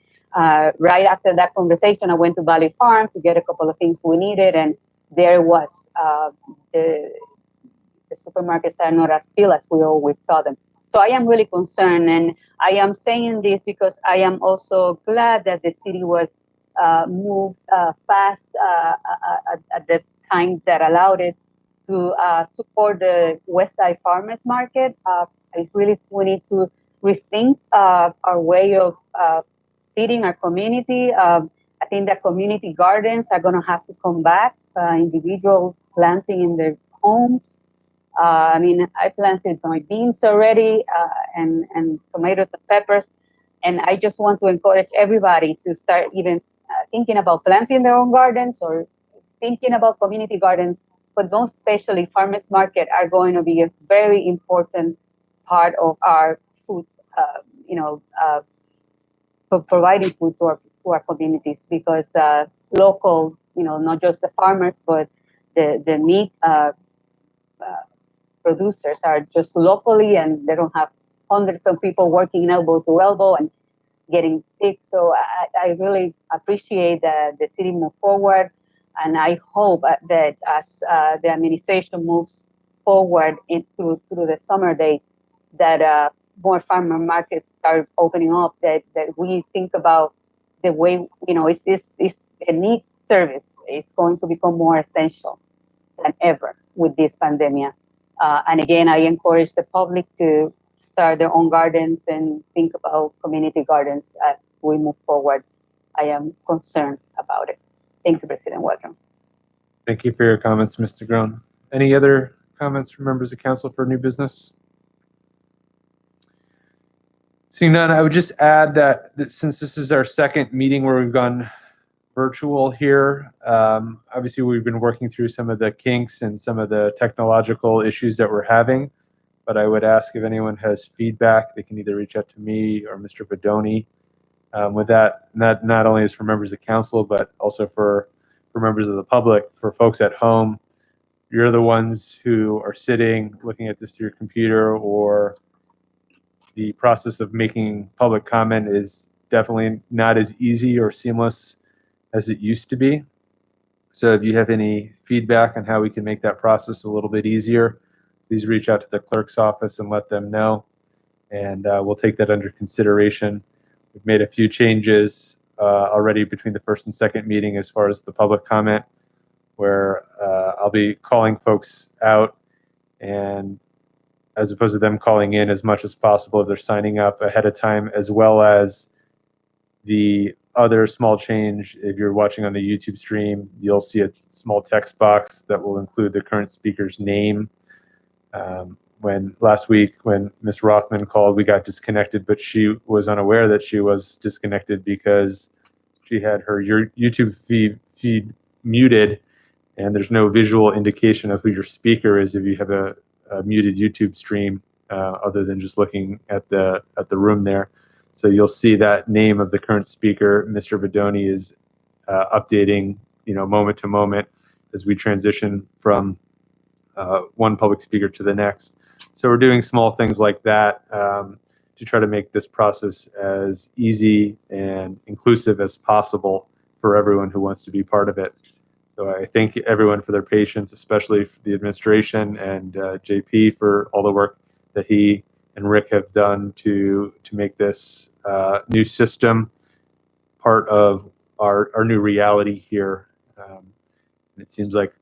right after that conversation, I went to Valley Farm to get a couple of things we needed, and there was the supermarkets are not as filled as we always saw them. So I am really concerned, and I am saying this because I am also glad that the city was moved fast at the time that allowed it to support the West Side Farmers Market. We need to rethink our way of feeding our community. I think that community gardens are going to have to come back, individual planting in their homes. I planted my beans already, and tomatoes and peppers. And I just want to encourage everybody to start even thinking about planting their own gardens or thinking about community gardens. But most especially, farmers market are going to be a very important part of our food, for providing food to our communities, because local, not just the farmers, but the meat producers are just locally, and they don't have hundreds of people working elbow to elbow and getting sick. So I really appreciate that the city moved forward, and I hope that as the administration moves forward through the summer days, that more farmer markets start opening up, that we think about the way, it's a need service. It's going to become more essential than ever with this pandemic. And again, I encourage the public to start their own gardens and think about community gardens as we move forward. I am concerned about it. Thank you, President Wadrum. Thank you for your comments, Mr. Groen. Any other comments from members of council for new business? Seeing none, I would just add that since this is our second meeting where we've gone virtual here, obviously we've been working through some of the kinks and some of the technological issues that we're having. But I would ask if anyone has feedback, they can either reach out to me or Mr. Bedoni. With that, not only is for members of council, but also for members of the public, for folks at home. You're the ones who are sitting, looking at this through your computer, or the process of making public comment is definitely not as easy or seamless as it used to be. So if you have any feedback on how we can make that process a little bit easier, please reach out to the clerk's office and let them know, and we'll take that under consideration. We've made a few changes already between the first and second meeting as far as the public comment, where I'll be calling folks out, and as opposed to them calling in as much as possible if they're signing up ahead of time, as well as the other small change. If you're watching on the YouTube stream, you'll see a small text box that will include the current speaker's name. When last week, when Ms. Rothman called, we got disconnected, but she was unaware that she was disconnected because she had her YouTube feed muted, and there's no visual indication of who your speaker is if you have a muted YouTube stream, other than just looking at the room there. So you'll see that name of the current speaker, Mr. Bedoni, is updating, moment to moment as we transition from one public speaker to the next. So we're doing small things like that to try to make this process as easy and inclusive as possible for everyone who wants to be part of it. So I thank everyone for their patience, especially for the administration and JP for all the work that he and Rick have done to make this new system part of our new reality here. And it seems like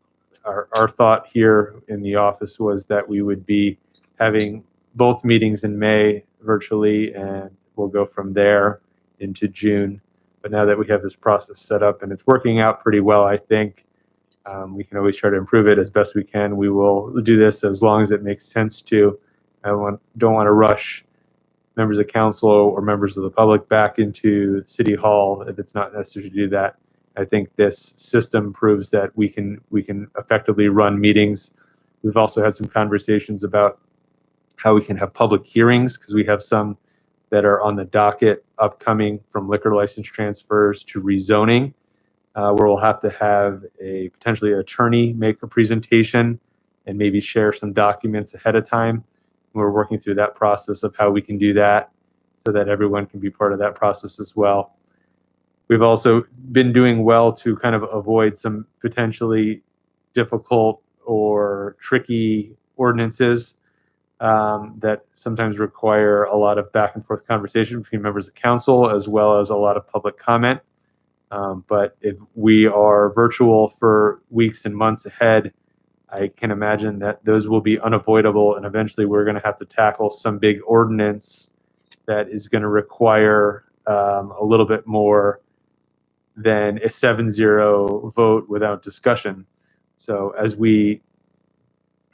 our thought here in the office was that we would be having both meetings in May virtually, and we'll go from there into June. But now that we have this process set up and it's working out pretty well, I think we can always try to improve it as best we can. We will do this as long as it makes sense to. Don't want to rush members of council or members of the public back into City Hall if it's not necessary to do that. I think this system proves that we can effectively run meetings. We've also had some conversations about how we can have public hearings, because we have some that are on the docket upcoming, from liquor license transfers to rezoning, where we'll have to have a potentially attorney make a presentation and maybe share some documents ahead of time. We're working through that process of how we can do that so that everyone can be part of that process as well. We've also been doing well to kind of avoid some potentially difficult or tricky ordinances that sometimes require a lot of back and forth conversation between members of council, as well as a lot of public comment. But if we are virtual for weeks and months ahead, I can imagine that those will be unavoidable, and eventually we're going to have to tackle some big ordinance that is going to require a little bit more than a 7-0 vote without discussion. So as we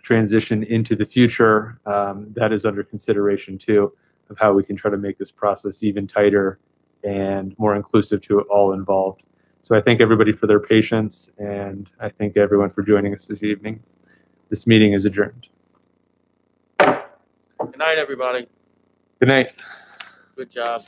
transition into the future, that is under consideration too, of how we can try to make this process even tighter and more inclusive to all involved. So I thank everybody for their patience, and I thank everyone for joining us this evening. This meeting is adjourned. Good night, everybody. Good night. Good job.